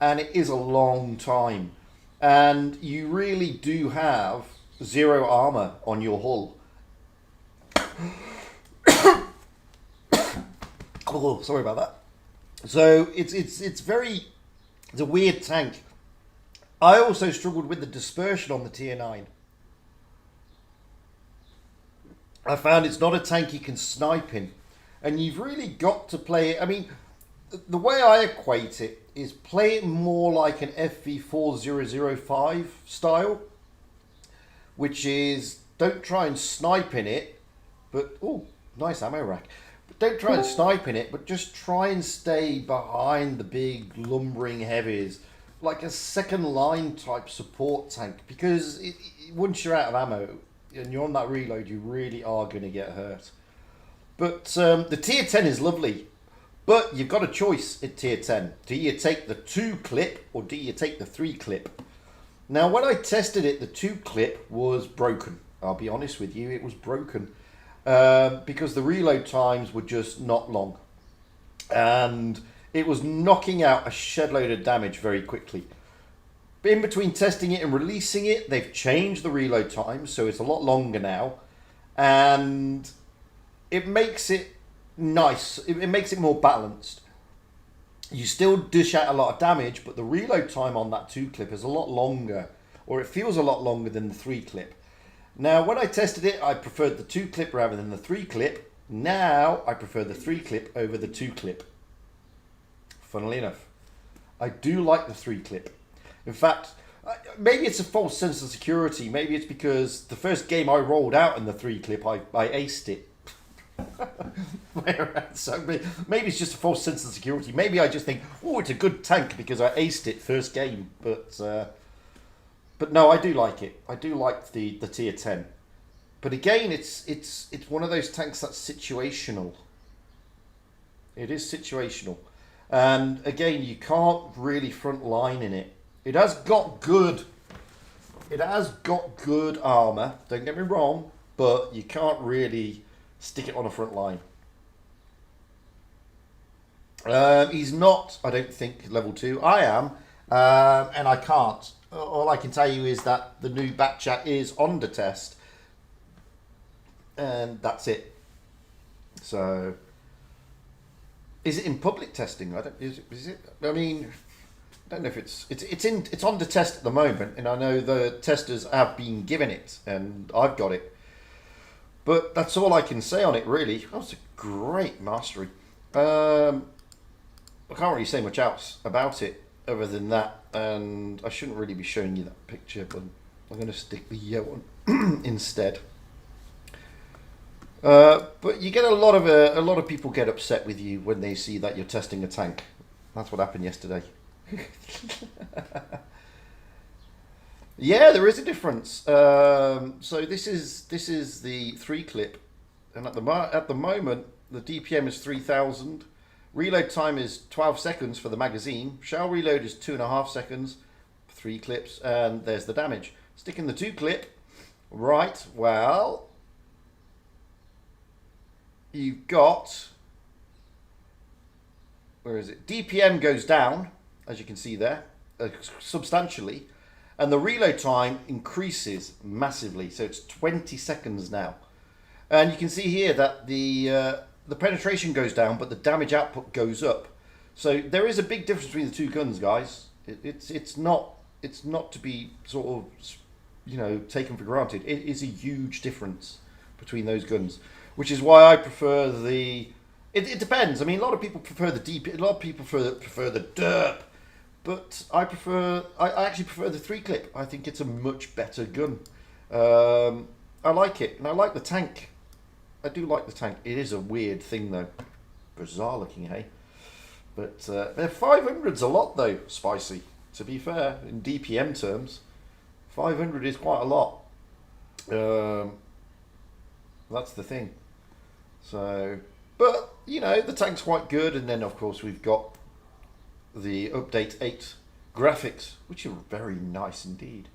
and it is a long time. And you really do have 0 armor on your hull. Oh, sorry about that. So it's a weird tank. I also struggled with the dispersion on the tier 9. I found it's not a tank you can snipe in, and you've really got to play it. I mean, the way I equate it is play it more like an FV4005 style, which is don't try and snipe in it, but oh, nice ammo rack. But don't try and snipe in it, but just try and stay behind the big lumbering heavies, like a second line type support tank, because once you're out of ammo and you're on that reload, you really are going to get hurt. But the tier 10 is lovely. But you've got a choice at tier 10. Do you take the 2 clip or do you take the 3 clip? Now, when I tested it, the 2 clip was broken. I'll be honest with you, it was broken. Because the reload times were just not long. And it was knocking out a shed load of damage very quickly. In between testing it and releasing it, they've changed the reload time, so it's a lot longer now. And it makes it nice. It makes it more balanced. You still dish out a lot of damage, but the reload time on that 2 clip is a lot longer, or it feels a lot longer than the 3 clip. Now, when I tested it, I preferred the 2 clip rather than the 3 clip. Now, I prefer the 3 clip over the 2 clip. Funnily enough, I do like the 3 clip. In fact, maybe it's a false sense of security. Maybe it's because the first game I rolled out in the 3 clip, I aced it. So maybe it's just a false sense of security. Maybe I just think, oh, it's a good tank because I aced it first game. But no, I do like it. I do like the tier 10. But again, it's one of those tanks that's situational. It is situational. And again, you can't really front line in it. It has got good armor, don't get me wrong, but you can't really stick it on a front line. He's not, I don't think, level 2. I am, and I can't. All I can tell you is that the new back chat is on the test, and that's it. So, is it in public testing? Is it? I mean, I don't know if it's on the test at the moment, and I know the testers have been given it, and I've got it. But that's all I can say on it, really. That was a great mastery. I can't really say much else about it other than that, and I shouldn't really be showing you that picture, but I'm going to stick the one instead. But you get a lot of people get upset with you when they see that you're testing a tank. That's what happened yesterday. Yeah, there is a difference. So this is the 3 clip, and at the moment the DPM is 3000. Reload time is 12 seconds for the magazine. Shell reload is 2.5 seconds. 3 clips, and there's the damage. Stick in the 2 clip. Right. Well, you've got, where is it? DPM goes down, as you can see there, substantially, and the reload time increases massively. So it's 20 seconds now, and you can see here that the penetration goes down, but the damage output goes up. So there is a big difference between the 2 guns, guys. It's not to be sort of, you know, taken for granted. It is a huge difference between those guns, which is why I prefer the. It depends. I mean, a lot of people prefer the DP. A lot of people prefer the derp, but I actually prefer the 3 clip. I think it's a much better gun. I like it, and I like the tank. I do like the tank. It is a weird thing though, bizarre looking, hey. But 500's a lot though, spicy. To be fair, in DPM terms, 500 is quite a lot. That's the thing. So, but you know, the tank's quite good, and then of course we've got the update 8 graphics, which are very nice indeed.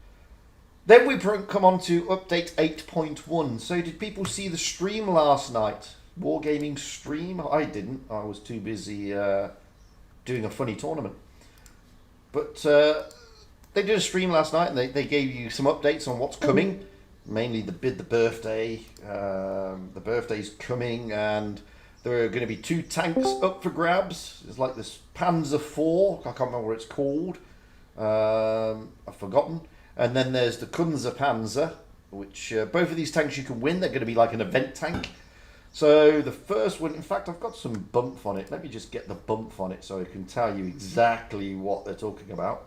Then we come on to update 8.1. So did people see the stream last night? Wargaming stream? I didn't. I was too busy doing a funny tournament. But they did a stream last night, and they gave you some updates on what's coming. Mainly the birthday. The birthday's coming, and there are going to be 2 tanks up for grabs. It's like this Panzer IV. I can't remember what it's called. I've forgotten. And then there's the Panzer, which both of these tanks you can win. They're going to be like an event tank. So the first one, in fact, I've got some bump on it. Let me just get the bump on it so I can tell you exactly what they're talking about.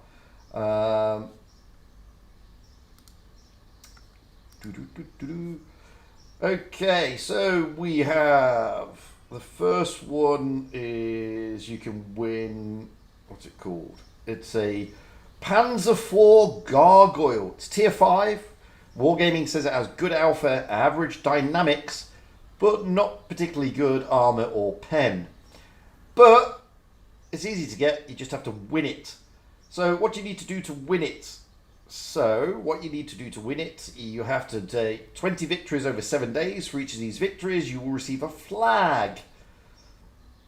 Okay, so we have the first one is you can win. What's it called? It's a Panzer IV Gargoyle. It's tier 5. Wargaming says it has good alpha, average dynamics, but not particularly good armor or pen. But it's easy to get. You just have to win it. So what do you need to do to win it? You have to take 20 victories over 7 days. For each of these victories, you will receive a flag.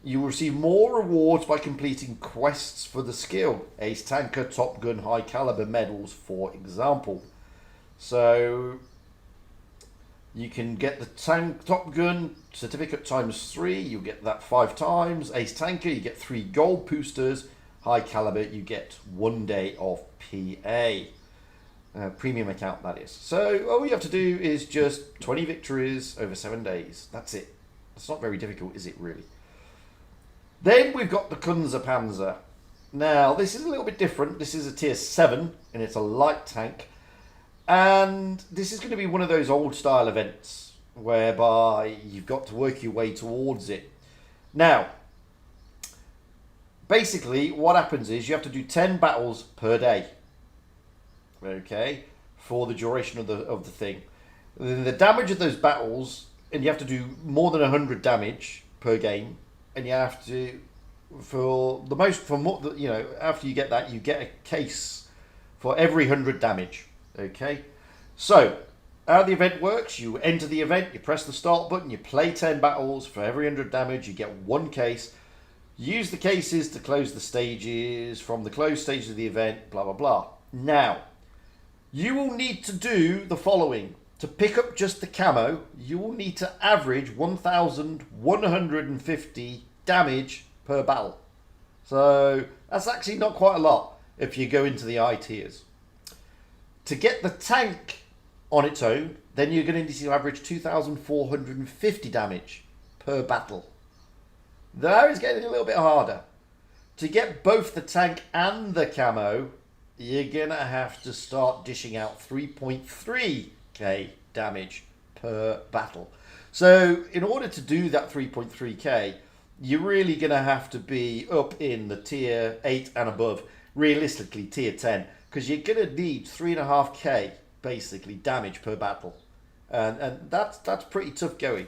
You will receive more rewards by completing quests for the skill. Ace Tanker, Top Gun, High Caliber medals, for example. So you can get the Top Gun certificate ×3. You get that 5 times. Ace Tanker, you get 3 gold boosters. High Caliber, you get 1 day of PA. Premium account, that is. So all you have to do is just 20 victories over 7 days. That's it. It's not very difficult, is it really? Then we've got the Panzer. Now, this is a little bit different. This is a tier 7, and it's a light tank. And this is going to be one of those old style events whereby you've got to work your way towards it. Now, basically, what happens is you have to do 10 battles per day. Okay? For the duration of the thing. The damage of those battles, and you have to do more than 100 damage per game. And you have to, after you get that, you get a case for every 100 damage. Okay? So, how the event works, you enter the event, you press the start button, you play 10 battles. For every 100 damage, you get 1 case. Use the cases to close the stages, from the closed stages of the event, blah, blah, blah. Now, you will need to do the following. To pick up just the camo, you will need to average 1,150 damage per battle. So that's actually not quite a lot if you go into the I tiers. To get the tank on its own, then you're going to need to average 2,450 damage per battle. That is getting a little bit harder. To get both the tank and the camo, you're going to have to start dishing out 3.3k damage per battle. So in order to do that 3.3k, you're really going to have to be up in the tier 8 and above, realistically tier 10, because you're going to need 3.5k basically damage per battle. And that's pretty tough going.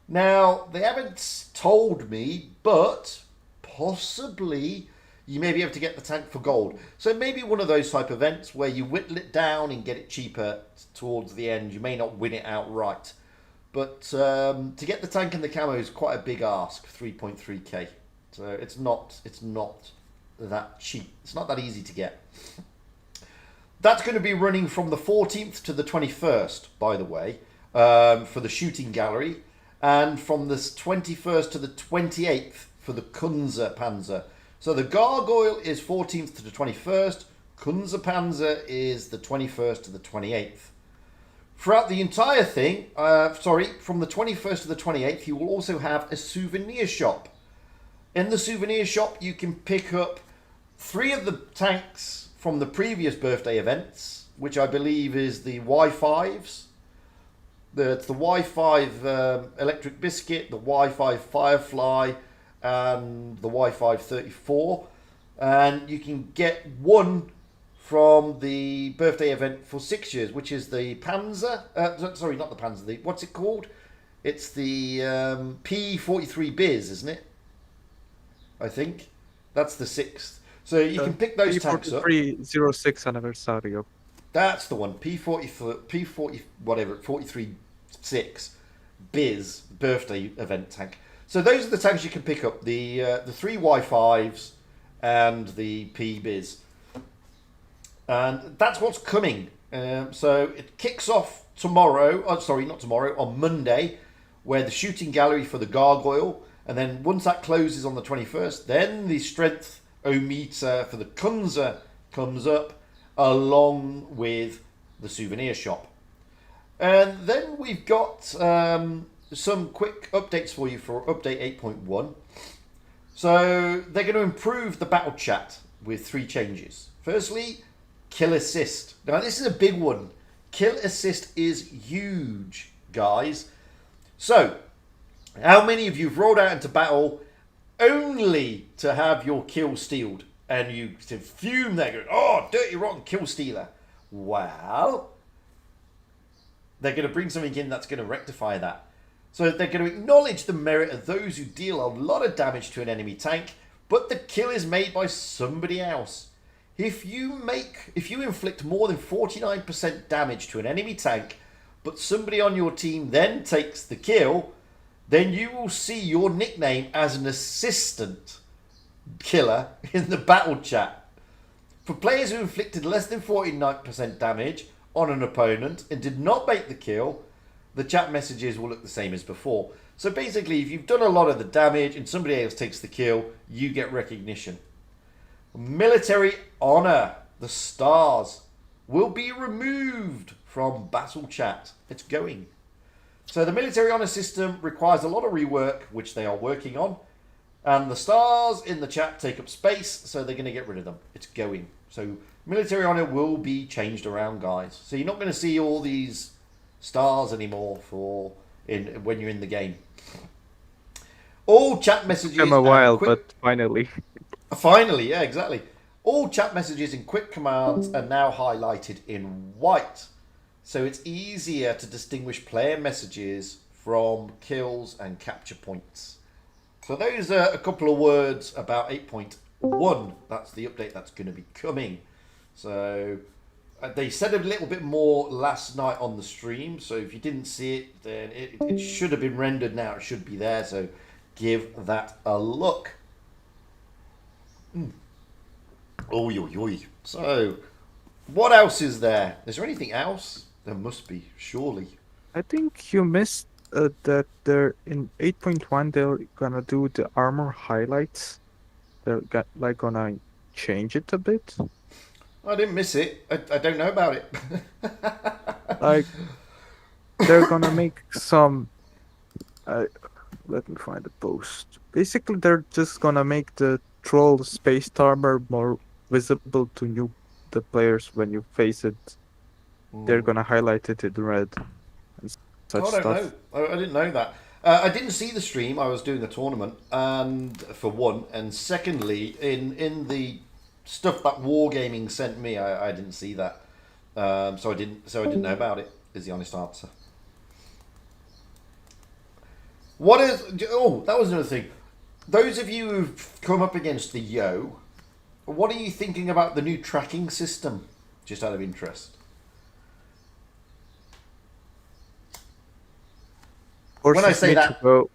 Now, they haven't told me, but possibly you may be able to get the tank for gold. So maybe one of those type events where you whittle it down and get it cheaper towards the end. You may not win it outright. But to get the tank and the camo is quite a big ask, 3.3k. So it's not that cheap. It's not that easy to get. That's going to be running from the 14th to the 21st, by the way, for the shooting gallery. And from the 21st to the 28th for the Kunze Panzer. So the Gargoyle is 14th to the 21st. Kunze Panzer is the 21st to the 28th. Throughout the entire thing, from the 21st to the 28th, you will also have a souvenir shop. In the souvenir shop, you can pick up 3 of the tanks from the previous birthday events, which I believe is the Y5s. It's the Y5 Electric Biscuit, the Y5 Firefly, and the Y5 34. And you can get one from the birthday event for 6 years, which is the Panzer. Sorry, not the Panzer. What's it called? It's the P43 Biz, isn't it? I think. That's the 6th. So you can pick those tanks up. P4306 anniversary. That's the one. P40, whatever, 43.6 Biz birthday event tank. So those are the tanks you can pick up. The 3 Y5s and the P Biz. And that's what's coming. So it kicks off tomorrow. Oh, sorry, not tomorrow. On Monday, where the shooting gallery for the Gargoyle. And then once that closes on the 21st, then the strength meter for the Kunze comes up, along with the souvenir shop. And then we've got some quick updates for you for update 8.1. So they're going to improve the battle chat with 3 changes. Firstly, kill assist. Now this is a big one. Kill assist is huge, guys. So how many of you have rolled out into battle only to have your kill stealed, and you fume there going, oh, dirty rotten kill stealer? Well, they're going to bring something in that's going to rectify that. So they're going to acknowledge the merit of those who deal a lot of damage to an enemy tank, but the kill is made by somebody else. If you inflict more than 49% damage to an enemy tank, but somebody on your team then takes the kill, then you will see your nickname as an assistant killer in the battle chat. For players who inflicted less than 49% damage on an opponent and did not make the kill, the chat messages will look the same as before. So basically, if you've done a lot of the damage and somebody else takes the kill, you get recognition. Military honor, the stars, will be removed from battle chat. It's going. So the military honor system requires a lot of rework, which they are working on. And the stars in the chat take up space, so they're going to get rid of them. It's going. So military honor will be changed around, guys. So you're not going to see all these stars anymore when you're in the game. All chat messages... Took them a while, but finally. Finally, yeah, exactly. All chat messages and quick commands are now highlighted in white. So it's easier to distinguish player messages from kills and capture points. So those are a couple of words about 8.1. That's the update that's going to be coming. So they said a little bit more last night on the stream. So if you didn't see it, then it should have been rendered now. It should be there. So give that a look. Oy, oy, oy. So what else is there? Is there anything else? There must be, surely. I think you missed that they're in 8.1 they're gonna do the armor highlights. They're gonna change it a bit. I didn't miss it. I don't know about it. Like they're gonna make some. Let me find the post. Basically, they're just gonna make the troll space armor more visible to the players when you face it. They're gonna highlight it in red and such I don't stuff. know. I didn't know that. I didn't see the stream. I was doing a tournament, and for one, and secondly, in the stuff that Wargaming sent me, I didn't see that. So I didn't know about it. Is the honest answer. What is? Oh, that was another thing. Those of you who've come up against the Yo, what are you thinking about the new tracking system? Just out of interest. Forces When I say me that- to go,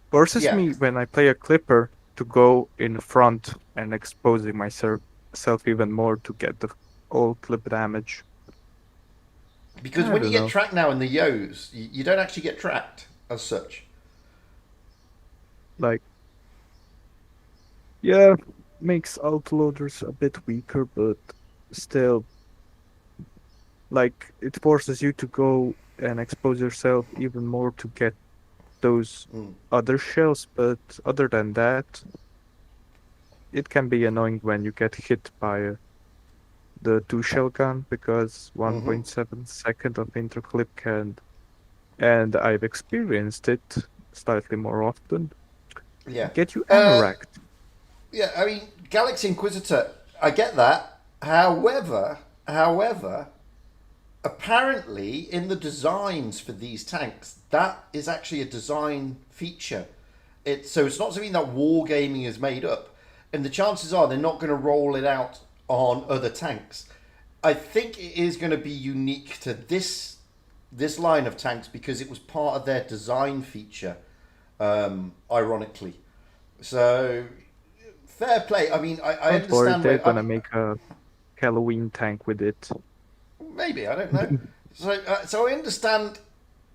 forces Yeah. me when I play a clipper to go in front and exposing myself even more to get the all clip damage. Because I when you don't get know. tracked now in the Yos, you don't actually get tracked as such. Like, yeah, makes autoloaders a bit weaker, but still, like, it forces you to go and expose yourself even more to get those other shells. But other than that, it can be annoying when you get hit by the 2 shell gun because 1.7 second of interclip can, and I've experienced it slightly more often, Yeah. get you anoraked. Yeah, I mean, Galaxy Inquisitor, I get that. However, apparently in the designs for these tanks, that is actually a design feature. So it's not something that Wargaming has made up. And the chances are they're not going to roll it out on other tanks. I think it is going to be unique to this line of tanks because it was part of their design feature, ironically. So fair play. I mean, I Don't worry, understand. they're gonna make a Halloween tank with it. Maybe I don't know. So I understand,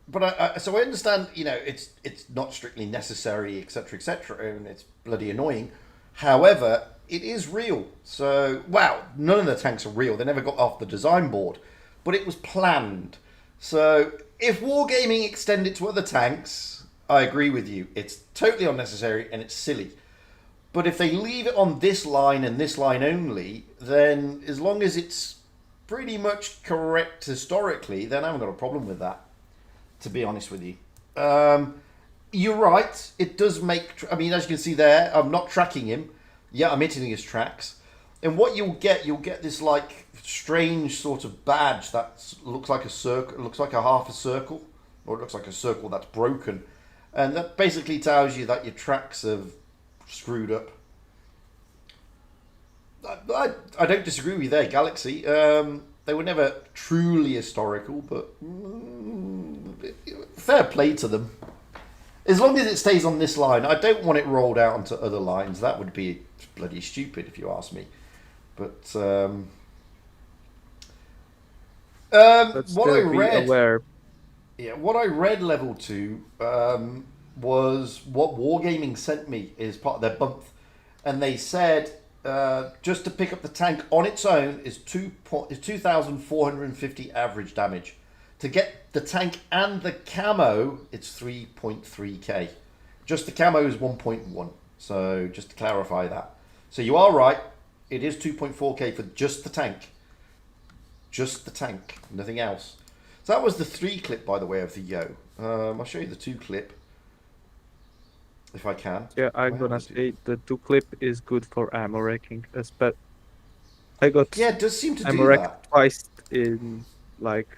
but I understand. You know, it's not strictly necessary, etc., and it's bloody annoying. However, it is real. So wow, none of the tanks are real. They never got off the design board, but it was planned. So if Wargaming extend it to other tanks, I agree with you. It's totally unnecessary and it's silly. But if they leave it on this line and this line only, then as long as it's pretty much correct historically, then I haven't got a problem with that, to be honest with you. You're right. It does make... I mean, as you can see there, I'm not tracking him. Yeah, I'm hitting his tracks. And what you'll get this, like, strange sort of badge that looks like a circle, looks like a half a circle, or it looks like a circle that's broken. And that basically tells you that your tracks have screwed up. I don't disagree with you there, Galaxy. They were never truly historical, but fair play to them. As long as it stays on this line, I don't want it rolled out onto other lines. That would be bloody stupid, if you ask me. But what I read, what I read level 2 was what Wargaming sent me is part of their bump, and they said just to pick up the tank on its own is 2,450 average damage. To get the tank and the camo, it's 3.3k. Just the camo is 1.1. So just to clarify that. So you are right. It is 2.4k for just the tank. Just the tank, nothing else. So that was the 3 clip, by the way, of the Yo. I'll show you the 2 clip. If I can. Yeah, I'm gonna say the 2 clip is good for ammo racking. But I got it does seem to ammo do racked that. twice in like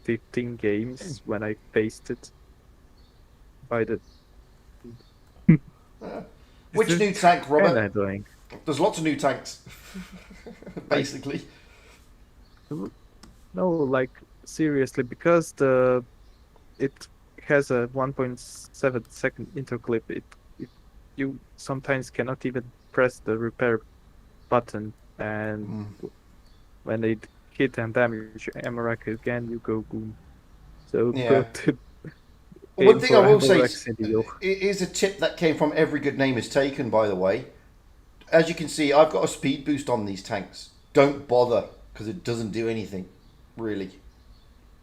15 games when I faced it. By the Which new tank, Robert? kinda annoying. There's lots of new tanks, basically. No, like seriously, because it has a 1.7 second interclip. You sometimes cannot even press the repair button, and when it hit and damage your ammo rack again, you go boom. So Yeah. go to One thing I will ammo say racks in the Yo. is a tip that came from Every Good Name Is Taken, by the way. As you can see, I've got a speed boost on these tanks. don't bother because it doesn't do anything really.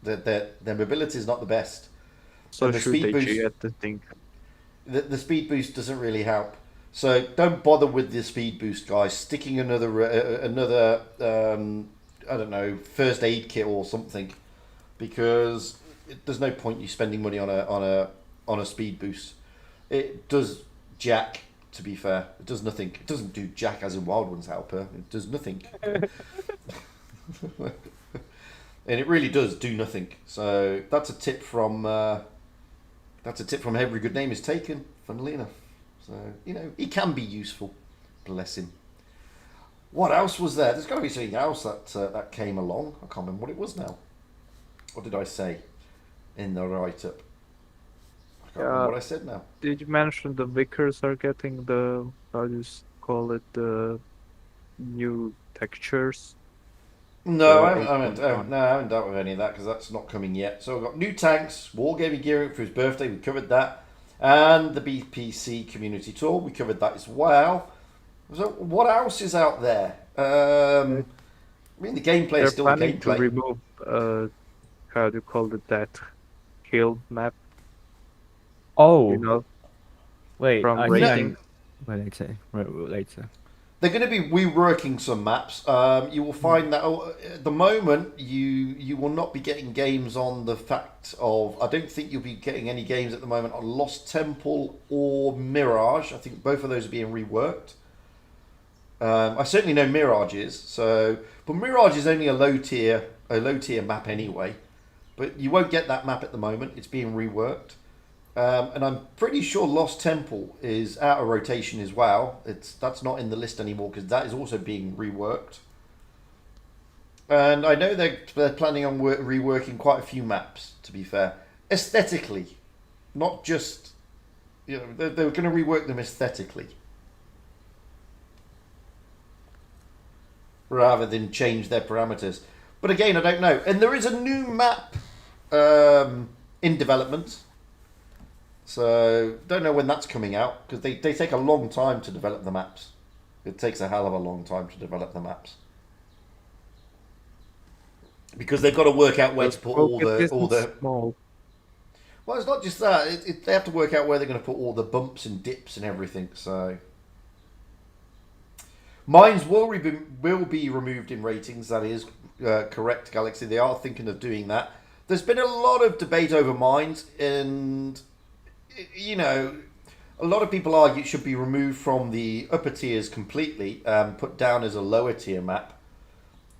Their mobility is not the best, So and the should speed they boost G at the thing? the speed boost doesn't really help. So don't bother with the speed boost, guys. Sticking another I don't know, first aid kit or something, because there's no point you spending money on a speed boost. It does jack. To be fair, it does nothing. It doesn't do jack as in Wild Ones helper. It does nothing. And it really does do nothing. So that's a tip from Every Good Name Is Taken, funnily enough. So, he can be useful. Bless him. What else was there? There's got to be something else that came along. I can't remember what it was now. What did I say in the write-up? I can't remember what I said now. Did you mention the Vickers are getting the, how do you call it, the new textures? No, I The haven't 8.1. no, I haven't dealt with any of that because that's not coming yet. So we've got new tanks, Wargaming gearing for his birthday, we covered that. And the BPC community tour, we covered that as well. So what else is out there? I mean, the gameplay They're is still the planning to gameplay. remove, how do you call it, that hill map, Oh, you know, wait, from I think rating. Well, later. They're going to be reworking some maps. You will find that at the moment you will not be getting games on the fact of. I don't think you'll be getting any games at the moment on Lost Temple or Mirage. I think both of those are being reworked. I certainly know Mirage is. But Mirage is only a low tier map anyway. But you won't get that map at the moment. It's being reworked. And I'm pretty sure Lost Temple is out of rotation as well. That's not in the list anymore because that is also being reworked. And I know they're planning on reworking quite a few maps, to be fair. Aesthetically. Not just... they're going to rework them aesthetically. Rather than change their parameters. But again, I don't know. And there is a new map in development. So, don't know when that's coming out, because they take a long time to develop the maps. It takes a hell of a long time to develop the maps. Because they've got to work out where to put all the... Small. Well, it's not just that. They have to work out where they're going to put all the bumps and dips and everything, so... Mines will be removed in ratings, that is correct, Galaxy. They are thinking of doing that. There's been a lot of debate over mines, and... a lot of people argue it should be removed from the upper tiers completely and put down as a lower tier map,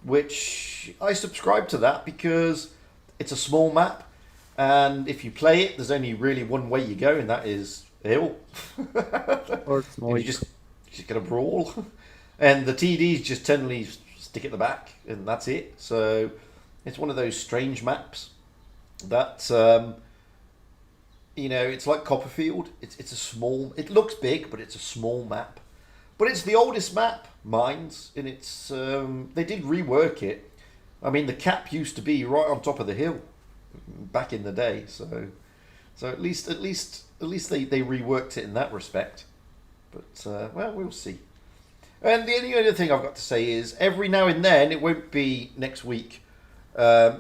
which I subscribe to that because it's a small map, and if you play it, there's only really one way you go, and that is hill. Or small. You just gonna brawl, and the TDs just generally stick at the back, and that's it. So it's one of those strange maps that. It's like Copperfield. It's a small... It looks big, but it's a small map. But it's the oldest map, Mines, and it's... they did rework it. I mean, the cap used to be right on top of the hill back in the day, so at least they reworked it in that respect. But, well, we'll see. And the only other thing I've got to say is, every now and then, it won't be next week...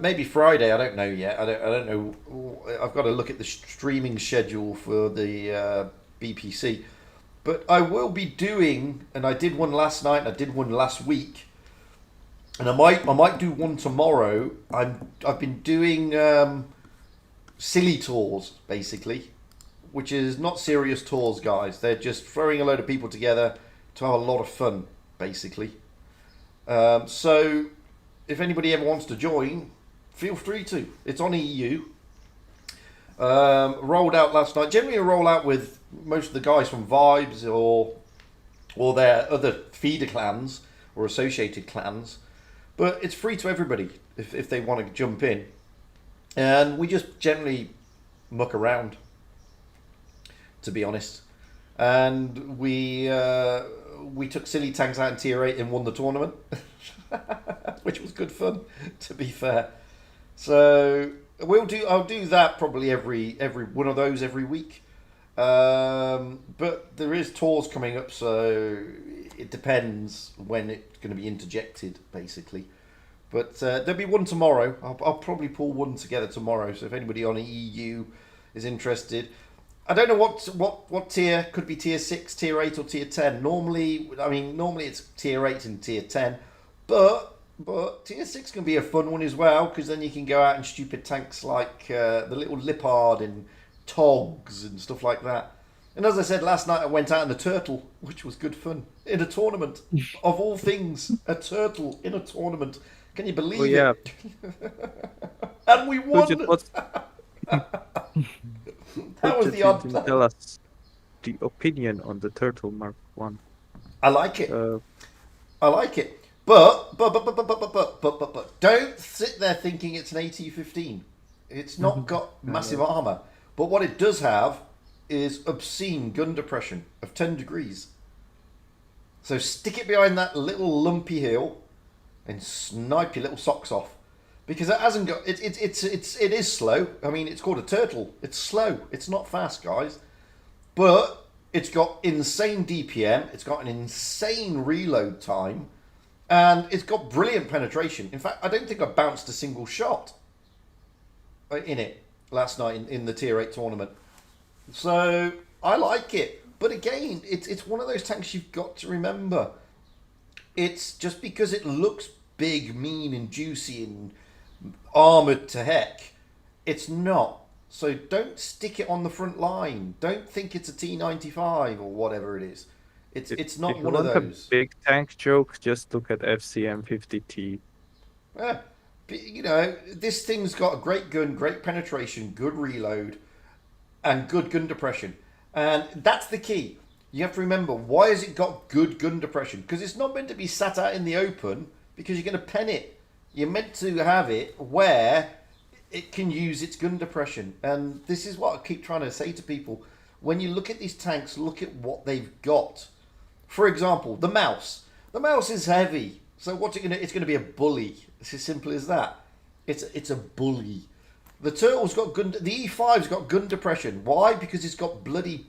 maybe Friday, I don't know yet. I don't know. I've got to look at the streaming schedule for the BPC. But I will be doing, and I did one last night, and I did one last week, and I might do one tomorrow. I've been doing silly tours, basically, which is not serious tours, guys. They're just throwing a load of people together to have a lot of fun, basically. So... if anybody ever wants to join, feel free to. It's on EU. Rolled out last night. Generally a rollout with most of the guys from Vibes or their other feeder clans or associated clans. But it's free to everybody if they want to jump in. And we just generally muck around, to be honest. And we took silly tanks out in tier 8 and won the tournament. Which was good fun, to be fair. So I'll do that probably every one of those every week. But there is tours coming up, so it depends when it's going to be interjected, basically. But there'll be one tomorrow. I'll probably pull one together tomorrow. So if anybody on EU is interested, I don't know what tier. Could be tier 6, tier 8, or tier 10. Normally it's tier 8 and tier 10, but tier 6 can be a fun one as well, because then you can go out in stupid tanks like the little Lippard and TONKS and stuff like that. And as I said last night, I went out in a turtle, which was good fun, in a tournament. Of all things, a turtle in a tournament. Can you believe it? And we won! That was the odd. Didn't tell us the opinion on the Turtle Mark 1. I like it. I like it. But don't sit there thinking it's an AT-15. It's not got massive armor. But what it does have is obscene gun depression of 10 degrees. So stick it behind that little lumpy hill and snipe your little socks off. Because it hasn't got... It is slow. I mean, it's called a turtle. It's slow. It's not fast, guys. But it's got insane DPM. It's got an insane reload time. And it's got brilliant penetration. In fact, I don't think I bounced a single shot in it last night in the Tier 8 tournament. So, I like it. But again, it's one of those tanks you've got to remember. It's just because it looks big, mean, and juicy and armoured to heck. It's not. So don't stick it on the front line. Don't think it's a T95 or whatever it is. It's not one of those. A big tank joke, just look at FCM50T. Yeah, you know, this thing's got a great gun, great penetration, good reload, and good gun depression. And that's the key. You have to remember, why has it got good gun depression? Because it's not meant to be sat out in the open, because you're going to pen it. You're meant to have it where it can use its gun depression. And this is what I keep trying to say to people. When you look at these tanks, look at what they've got. For example, the mouse. The mouse is heavy. So what's it going to... It's going to be a bully. It's as simple as that. It's a bully. The turtle's got gun... The E5's got gun depression. Why? Because it's got bloody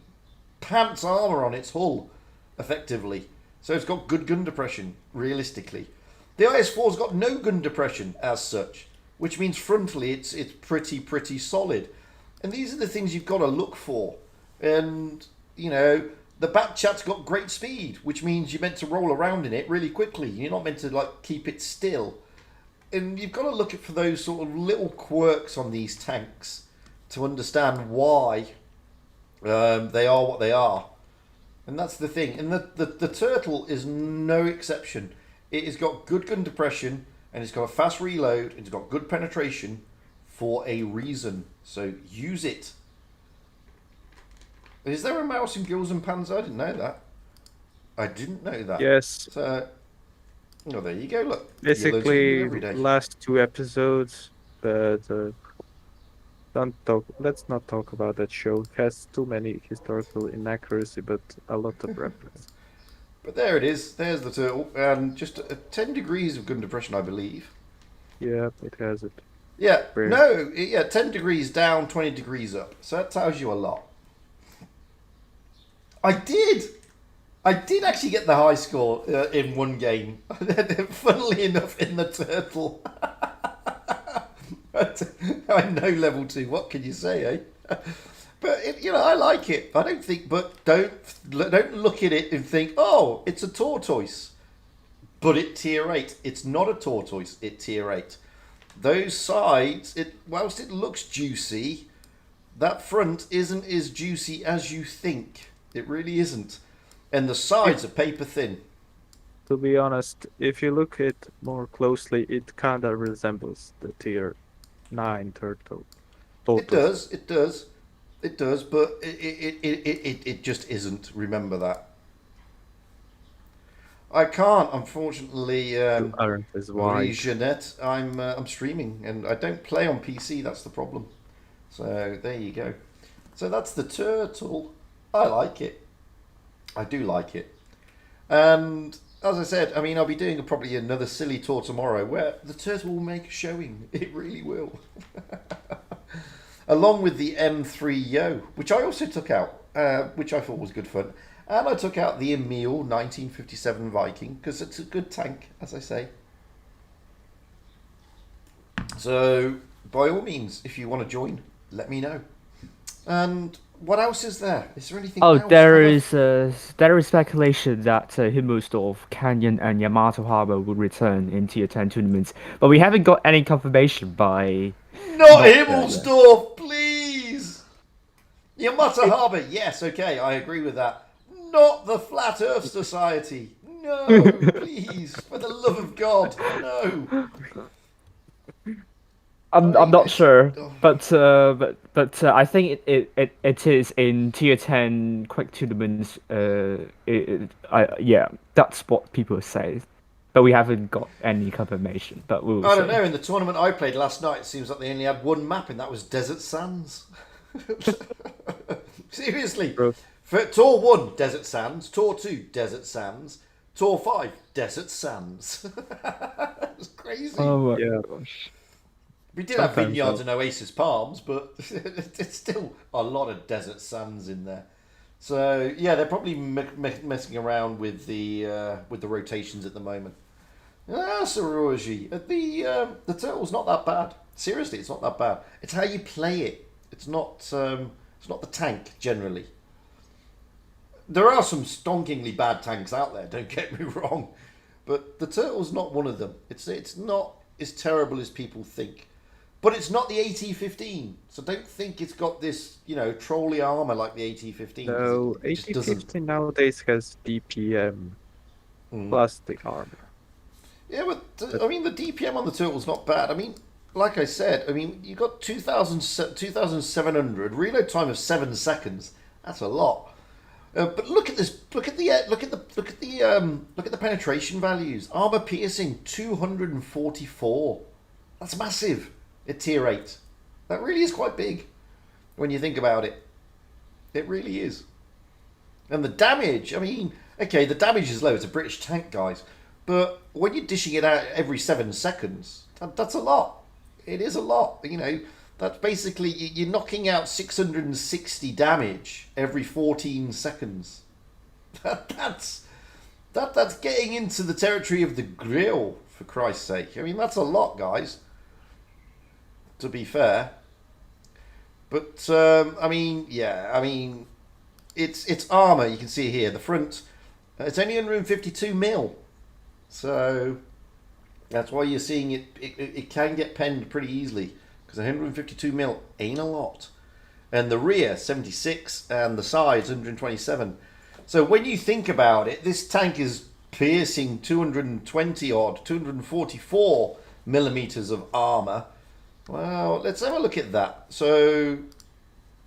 pants armor on its hull, effectively. So it's got good gun depression, realistically. The IS-4's got no gun depression as such, which means frontally it's pretty solid. And these are the things you've got to look for. And, you know, the Batchat's got great speed, which means you're meant to roll around in it really quickly. You're not meant to, like, keep it still. And you've got to look for those sort of little quirks on these tanks to understand why they are what they are. And that's the thing. And the Turtle is no exception. It has got good gun depression, and it's got a fast reload, and it's got good penetration for a reason. So use it. Is there a mouse in Gills and Panzer? I didn't know that. I didn't know that. Yes. So, oh, there you go. Look. Basically, last 2 episodes, but let's not talk about that show. It has too many historical inaccuracy, but a lot of reference. But there it is. There's the turtle, and just 10 degrees of gun depression, I believe. Yeah, it has it. Yeah, 10 degrees down, 20 degrees up. So that tells you a lot. I did actually get the high score in one game. Funnily enough, in the turtle. I know level 2. What can you say, eh? But I like it. I don't think, but don't look at it and think, oh, it's a tortoise. But it tier 8. It's not a tortoise. It tier 8. Those sides, whilst it looks juicy, that front isn't as juicy as you think. It really isn't. And the sides are paper thin. To be honest, if you look at it more closely, it kind of resembles the tier 9 turtle. It does, but it just isn't. Remember that. I can't, unfortunately, Jeanette. I'm streaming, and I don't play on PC. That's the problem. So there you go. So that's the turtle. I like it. I do like it. And as I said, I mean, I'll be doing probably another silly tour tomorrow where the turtle will make a showing. It really will. along with the M3 Yo, which I also took out, which I thought was good fun. And I took out the Emil 1957 Viking, because it's a good tank, as I say. So, by all means, if you want to join, let me know. And what else is there? Is there anything else? There is speculation that Himmelsdorf, Canyon, and Yamato Harbor will return in Tier 10 tournaments, but we haven't got any confirmation by. Not Himmelsdorf, please! Yamato Harbor, yes, okay, I agree with that. Not the Flat Earth Society. No, please, for the love of God, no. I'm not sure, but I think it is in Tier 10 quick tournaments. Yeah, that's what people say, but we haven't got any confirmation. But we'll I don't see. know. In the tournament I played last night, it seems like they only had one map, and that was Desert Sands. Seriously, Bro. for Tour 1, Desert Sands. Tour 2, Desert Sands. Tour 5, Desert Sands. It was crazy. Oh my Yeah. gosh. We did have Sometimes vineyards though. and Oasis Palms, but it's still a lot of desert sands in there. So yeah, they're probably messing around with the rotations at the moment. Saroji, the turtle's not that bad. Seriously, it's not that bad. It's how you play it. It's not the tank generally. There are some stonkingly bad tanks out there. Don't get me wrong, but the turtle's not one of them. It's not as terrible as people think. But it's not the AT-15, so don't think it's got this, trolley armor like the AT-15. No, it just doesn't. AT-15 nowadays has DPM plus the armor. Yeah, but I mean, the DPM on the turtle's not bad. I mean, like I said, you got 2,700 reload time of 7 seconds. That's a lot. But look at this. Look at the penetration values. Armor piercing 244. That's massive. At tier 8. That really is quite big when you think about it. It really is. And the damage, I mean, okay, the damage is low. It's a British tank, guys. But when you're dishing it out every 7 seconds, that's a lot. It is a lot. That's basically, you're knocking out 660 damage every 14 seconds. That's getting into the territory of the grill, for Christ's sake. I mean, that's a lot, guys. To be fair, but it's armor. You can see here the front. It's only 152 mil, so that's why you're seeing it. It can get penned pretty easily because 152 mil ain't a lot, and the rear 76 and the sides 127. So when you think about it, this tank is piercing 244 millimeters of armor. Well, let's have a look at that. So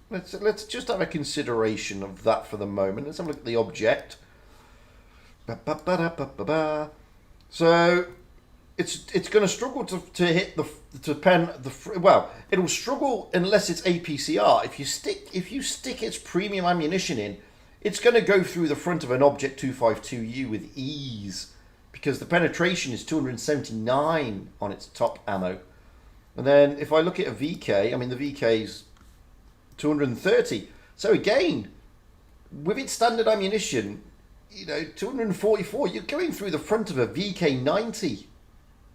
let's just have a consideration of that for the moment. Let's have a look at the object. So it's going to struggle to hit to pen well. It'll struggle unless it's APCR. If you stick its premium ammunition in, it's going to go through the front of an Object 252U with ease because the penetration is 279 on its top ammo. And then if I look at a VK, I mean the VK's 230. So again, with its standard ammunition, 244, you're going through the front of a VK90.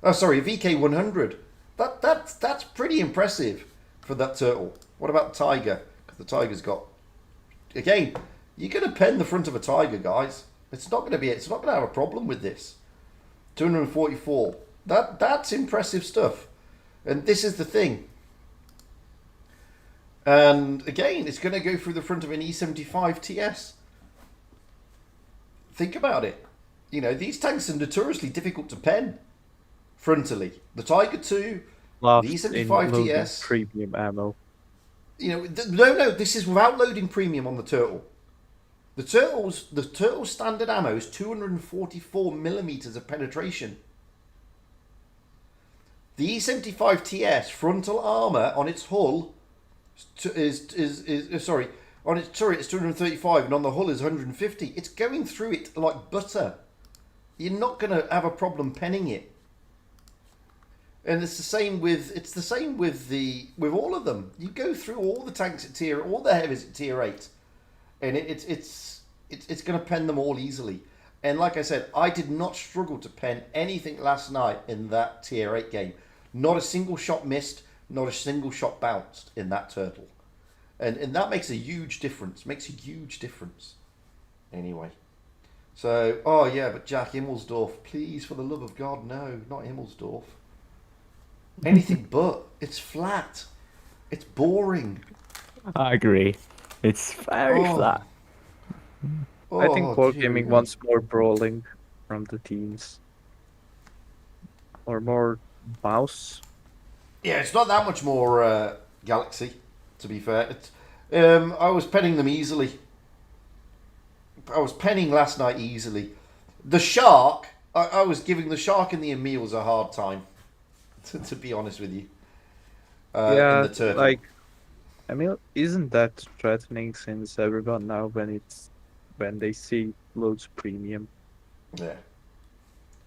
Oh, sorry, a VK100. That's pretty impressive for that turtle. What about Tiger? Because the Tiger's got, again, you're going to pen the front of a Tiger, guys. It's not going to have a problem with this. 244. That's impressive stuff. And this is the thing. And again, it's going to go through the front of an E75 TS. Think about it. These tanks are notoriously difficult to pen frontally. The Tiger 2, the E75 TS. Premium ammo. No, this is without loading premium on the Turtle. The Turtle's standard ammo is 244 millimeters of penetration. The E75 TS frontal armor on its hull it's 235, and on the hull is 150. It's going through it like butter. You're not going to have a problem penning it. And it's the same with all of them. You go through all the tanks at all the heavies at tier 8, and it's going to pen them all easily. And like I said, I did not struggle to pen anything last night in that tier 8 game. Not a single shot missed, not a single shot bounced in that turtle. And that makes a huge difference. Makes a huge difference. Anyway. So, oh yeah, but Jack Immelsdorf, please, for the love of God, no, not Immelsdorf. Anything but. It's flat. It's boring. I agree. It's very flat. I think dear Wargaming me. wants more brawling from the teams. Or more mouse. Yeah, it's not that much more Galaxy, to be fair. I was penning them easily. I was penning last night easily. The Shark, I was giving the Shark and the Emils a hard time, to be honest with you. Yeah, and the Turtle. like, I mean, isn't that threatening since everyone now when they see loads premium? Yeah.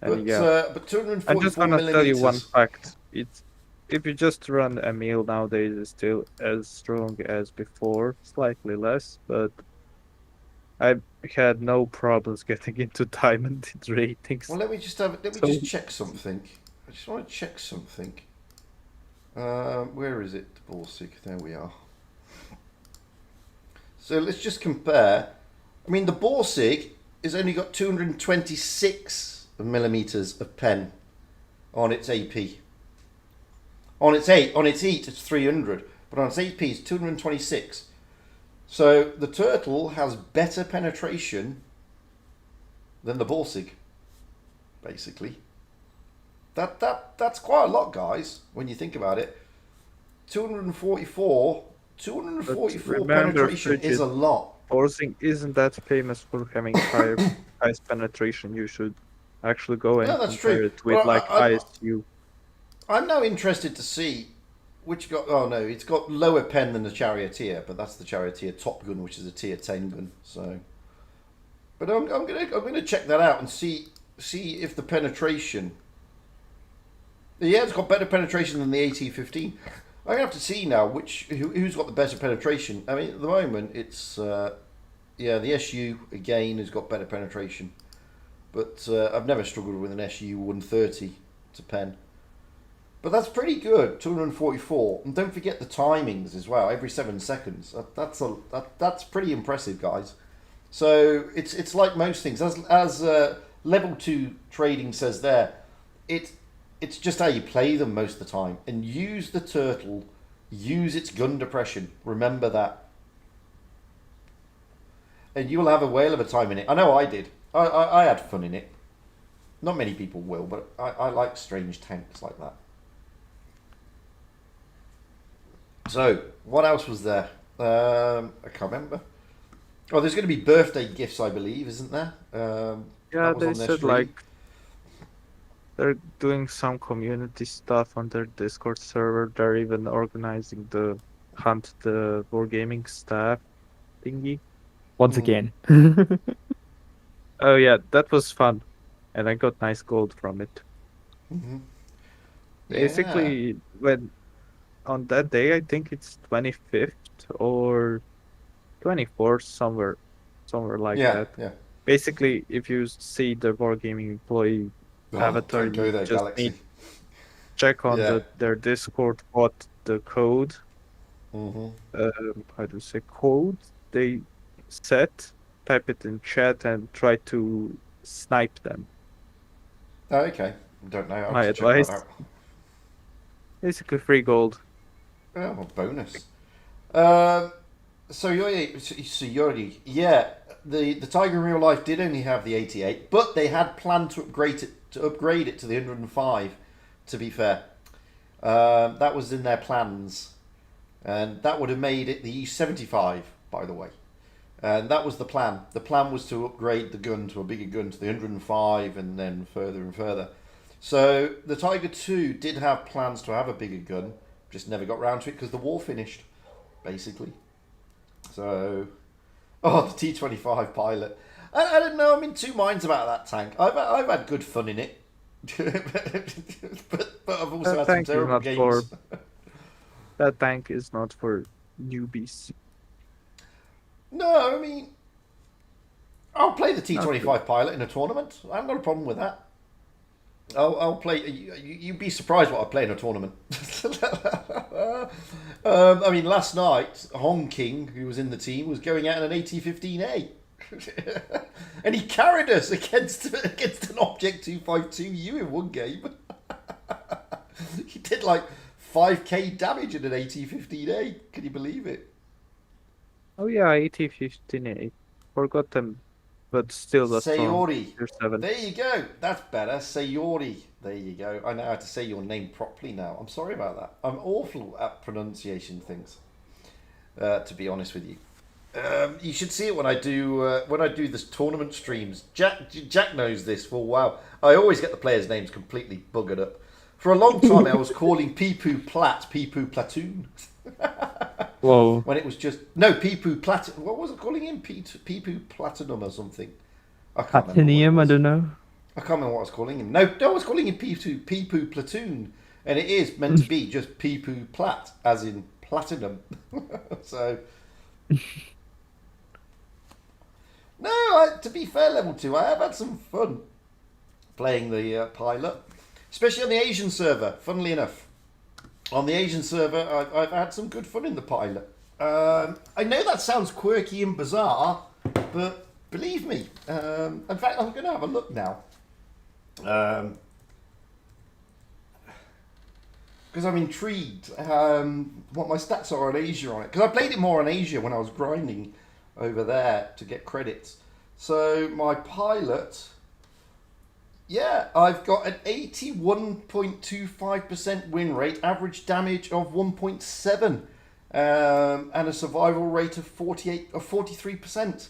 And But 244 I'm just gonna millimeters. tell you one fact. If you just run a meal nowadays, it's still as strong as before, slightly less, but I had no problems getting into diamond ratings. Well, let me just check something. I just want to check something. Where is it? The Borsig. There we are. So let's just compare. I mean, the Borsig has only got 226 millimeters of pen on its AP. On its heat, it's 300, but on its AP, it's 226. So the Turtle has better penetration than the Borsig, basically. That's quite a lot, guys, when you think about it. 244 penetration is a lot. Borsig isn't that famous for having highest penetration. You should actually go and that's compare true. it with Well, ISU. I'm now interested to see which got. Oh no, it's got lower pen than the Charioteer, but that's the Charioteer Top Gun, which is a tier 10 gun. So, but I'm gonna check that out and see if the penetration. Yeah, it's got better penetration than the AT-15. I'm gonna have to see now who's got the better penetration. I mean, at the moment it's the SU again has got better penetration, but I've never struggled with an SU 130 to pen. But that's pretty good, 244. And don't forget the timings as well, every 7 seconds. That's pretty impressive, guys. So it's like most things, as level 2 trading says there, it's just how you play them most of the time. And use the Turtle, use its gun depression. Remember that. And you'll have a whale of a time in it. I know I did. I had fun in it. Not many people will, but I like strange tanks like that. So, what else was there? I can't remember. Oh, there's going to be birthday gifts, I believe, isn't there? Yeah, they said like they're doing some community stuff on their Discord server. They're even organizing the Hunt the Wargaming staff thingy. Once again. Oh yeah, that was fun. And I got nice gold from it. Mm-hmm. Basically, when on that day, I think it's 25th or 24th, somewhere like that. Yeah. Basically, if you see the Wargaming employee avatar, don't go you there, just Galaxy. need check on their Discord what the code, how do you say code they set, type it in chat and try to snipe them. Oh, okay. Don't know. I'll My have to check advice. that out. Basically free gold. Oh, bonus. So Yori, yeah, the Tiger in real life did only have the 88, but they had planned to upgrade it to the 105. To be fair, that was in their plans, and that would have made it the E75, by the way. And that was the plan. The plan was to upgrade the gun to a bigger gun to the 105, and then further and further. So the Tiger 2 did have plans to have a bigger gun, just never got round to it because the war finished, basically. So, the T-25 pilot. I don't know. I'm in two minds about that tank. I've had good fun in it. but I've also That had some tank is terrible not games. for. That tank is not for newbies. No, I mean, I'll play the Not T25 pilot in a tournament. I haven't got a problem with that. I'll play. You'd be surprised what I play in a tournament. I mean, last night, Hong King, who was in the team, was going out in an AT-15A. And he carried us against an Object 252U in one game. He did like 5k damage in an AT-15A. Can you believe it? Oh yeah, AT-15A. Forgot them, but still a strong Sayori. tier 7. There you go. That's better. Sayori. There you go. I know how to say your name properly now. I'm sorry about that. I'm awful at pronunciation things. To be honest with you. You should see it when I do this tournament streams. Jack knows this full well. I always get the players' names completely buggered up. For a long time, I was calling Peepoo Platoon. Whoa. When it was just no Peepoo Platinum. What was it calling him? Peepoo Platinum or something. I can't remember. Platinum, What I it was. don't know. I can't remember what I was calling him. No, I was calling him Peepoo Platoon, and it is meant to be just Peepoo Plat, as in platinum. So. No, to be fair, level 2, I have had some fun playing the pilot, especially on the Asian server. Funnily enough, on the Asian server, I've had some good fun in the pilot. I know that sounds quirky and bizarre, but believe me. In fact, I'm going to have a look now. Because I'm intrigued what my stats are on Asia on it. Because I played it more on Asia when I was grinding over there to get credits. So my pilot, yeah, I've got an 81.25% win rate, average damage of 1.7, and a survival rate of 43%.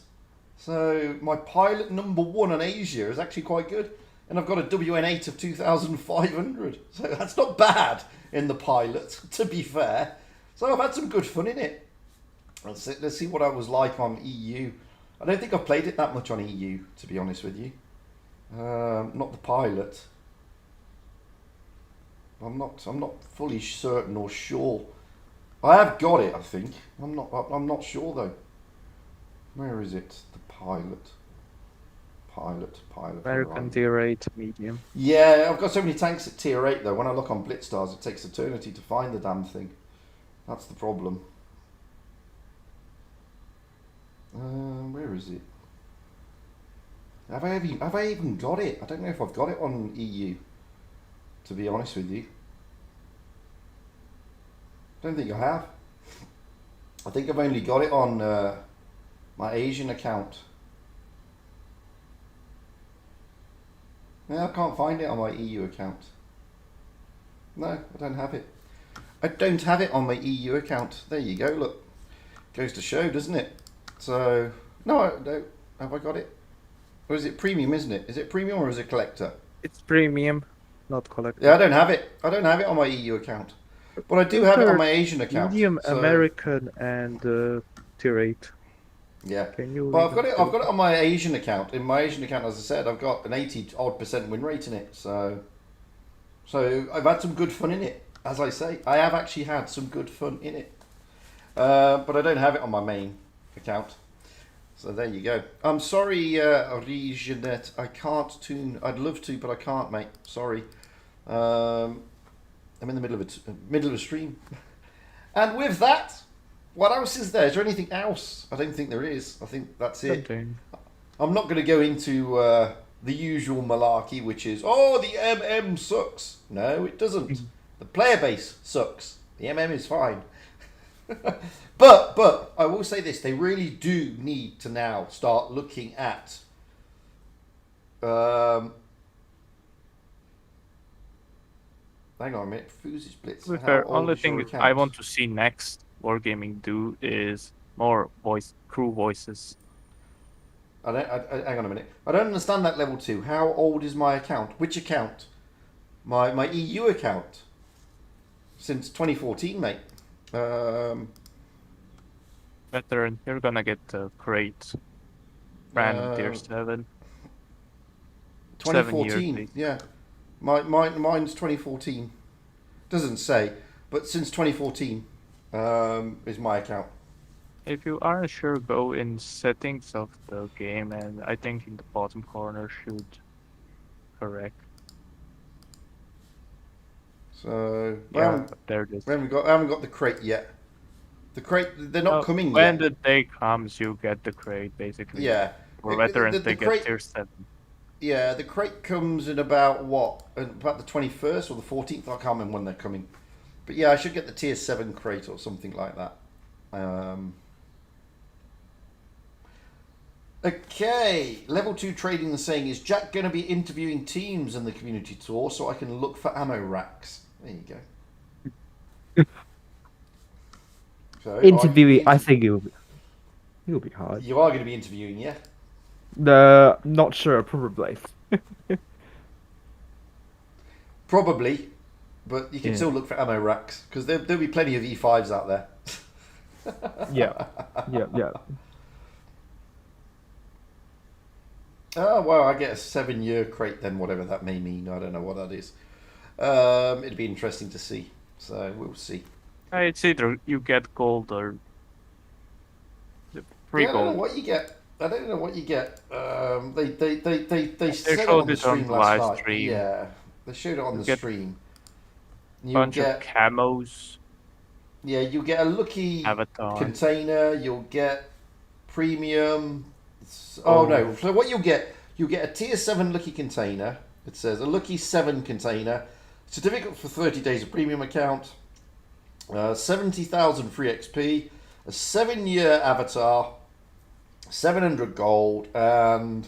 So my pilot number 1 on Asia is actually quite good. And I've got a WN8 of 2,500. So that's not bad in the pilot, to be fair. So I've had some good fun in it. Let's see what I was like on EU. I don't think I've played it that much on EU, to be honest with you. Not the pilot. I'm not fully certain or sure. I have got it, I think. I'm not sure though. Where is it? The pilot. Pilot. American tier 8 medium. Yeah, I've got so many tanks at tier 8 though. When I look on BlitzStars, it takes eternity to find the damn thing. That's the problem. Where is it? Have I even got it? I don't know if I've got it on EU, to be honest with you. Don't think I have. I think I've only got it on my Asian account. No, I can't find it on my EU account. No, I don't have it. I don't have it on my EU account. There you go, look. Goes to show, doesn't it? So, no, I don't. Have I got it? Or is it premium, isn't it? Is it premium or is it collector? It's premium, not collector. Yeah, I don't have it. I don't have it on my EU account. But I do have it on my Asian account. Medium, so... American, and tier 8. Yeah. Can you Well, I've got it on my Asian account. In my Asian account, as I said, I've got an 80-odd% win rate in it. So I've had some good fun in it. As I say, I have actually had some good fun in it. But I don't have it on my main account. So there you go. I'm sorry, Originette. I can't tune. I'd love to, but I can't, mate. Sorry. I'm in the middle of a stream. And with that, what else is there? Is there anything else? I don't think there is. I think that's it. Something. I'm not going to go into the usual malarkey, which is, oh, the MM sucks. No, it doesn't. The player base sucks. The MM is fine. But I will say this: they really do need to now start looking at. Hang on a minute. Fugit Blitz. To be How fair, old only is your thing account? I want to see next Wargaming do is more crew voices. Hang on a minute. I don't understand that level 2. How old is my account? Which account? My EU account. Since 2014, mate. Veteran, you're gonna get a crate. Random tier 7. 2014. 7 years, yeah. Mine's 2014. Doesn't say, but since 2014 is my account. If you aren't sure, go in settings of the game, and I think in the bottom corner should correct. So Yeah, there it is. I haven't got the crate yet. The crate, they're not coming when yet. the day comes, you get the crate, basically. Yeah. For veterans, The they crate, get tier 7. yeah, the crate comes in about what? About the 21st or the 14th? I can't remember when they're coming. But yeah, I should get the tier 7 crate or something like that. Okay, level 2 trading is saying, is Jack going to be interviewing teams in the community tour so I can look for ammo racks? There you go. So, Interviewing, I think it will be hard. you are going to be interviewing, yeah? Not sure, probably. Probably, but you can Yeah. still look for ammo racks because there'll be plenty of E5s out there. Yeah, yeah. Oh, well, I get a 7-year crate then, whatever that may mean. I don't know what that is. It'd be interesting to see. So we'll see. It's either you get gold or free Yeah, I don't know gold. what you get. I don't know what you get. They said it showed on the it on stream the last live night. stream. Yeah, they showed it on You the get stream. You Bunch get of camos, yeah, you get a lucky avatar. container. You'll get premium. Oh no! So what you'll get a tier 7 lucky container. It says a lucky 7 container, certificate for 30 days of premium account, 70,000 free XP, a 7-year avatar, 700 gold, and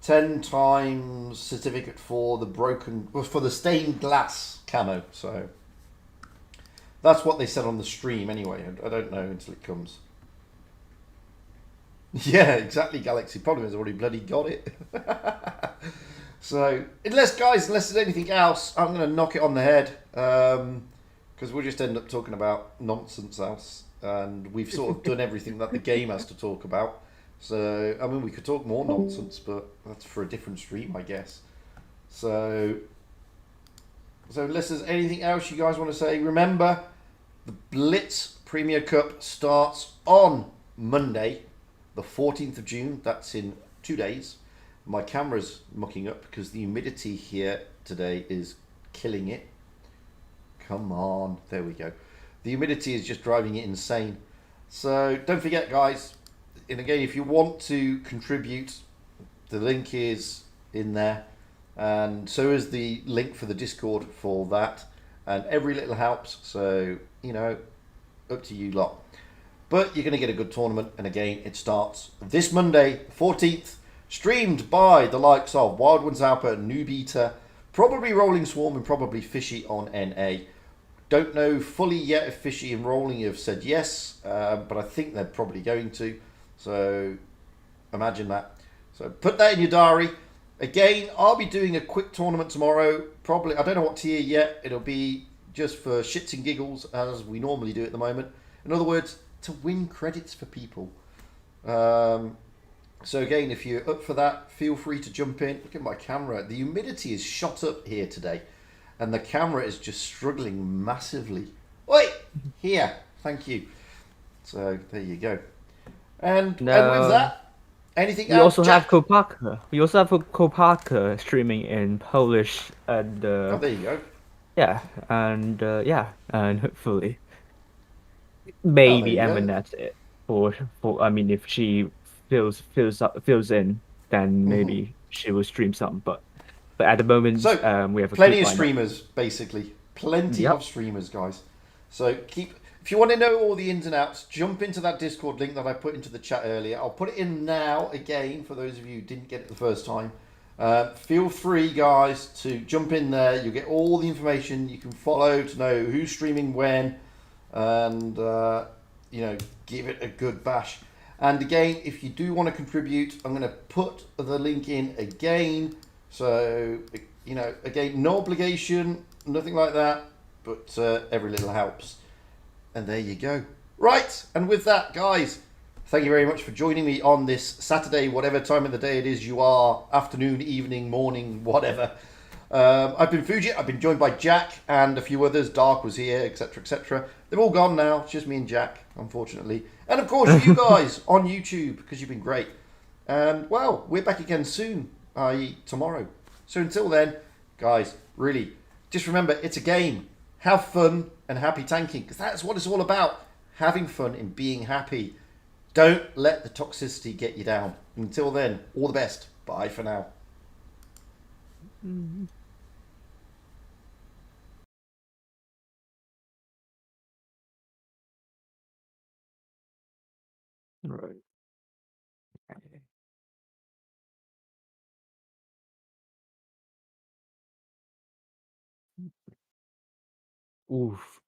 10 times certificate for the stained glass camo. So that's what they said on the stream anyway. I don't know until it comes. Yeah, exactly, Galaxy. Problem is, I already bloody got it. So, unless there's anything else, I'm going to knock it on the head. Because we'll just end up talking about nonsense else. And we've sort of done everything that the game has to talk about. So, I mean, we could talk more nonsense, but that's for a different stream, I guess. So unless there's anything else you guys want to say, remember, the Blitz Premier Cup starts on Monday, the 14th of June. That's in 2 days. My camera's mucking up because the humidity here today is killing it. Come on. There we go. The humidity is just driving it insane. So don't forget, guys. And again, if you want to contribute, the link is in there. And so is the link for the Discord for that. And every little helps. So, up to you lot. But you're going to get a good tournament. And again, it starts this Monday, 14th. Streamed by the likes of Wild Ones Alpha, New Beta, probably Rolling Swarm, and probably Fishy on NA. Don't know fully yet if Fishy and Rolling have said yes, but I think they're probably going to. So imagine that. So put that in your diary. Again, I'll be doing a quick tournament tomorrow. Probably, I don't know what tier yet. It'll be just for shits and giggles, as we normally do at the moment. In other words, to win credits for people. So again, if you're up for that, feel free to jump in. Look at my camera. The humidity is shot up here today. And the camera is just struggling massively. Oi! Here. Thank you. So, there you go. And with that, anything else? We also Jack? have Kopaka. We also have Kopaka streaming in Polish, and Oh, there you go. yeah, and hopefully, maybe there you go. Eminet for I mean, if she fills in, then maybe she will stream some. But at the moment, So, we have a plenty good of lineup. streamers, basically. Plenty Yep. of streamers, guys. So if you want to know all the ins and outs, jump into that Discord link that I put into the chat earlier. I'll put it in now again for those of you who didn't get it the first time. Feel free, guys, to jump in there. You'll get all the information you can follow to know who's streaming when, and give it a good bash. And again, if you do want to contribute, I'm going to put the link in again. So, again, no obligation, nothing like that, but every little helps. And there you go. Right, and with that, guys, thank you very much for joining me on this Saturday, whatever time of the day it is you are, afternoon, evening, morning, whatever. I've been Fugit. I've been joined by Jack and a few others. Dark was here, etc., etc. They've all gone now. It's just me and Jack, unfortunately. And of course, you guys on YouTube, because you've been great. And well, we're back again soon, i.e., tomorrow. So until then, guys, really, just remember it's a game. Have fun and happy tanking, because that's what it's all about. Having fun and being happy. Don't let the toxicity get you down. Until then, all the best. Bye for now. Right. Oof.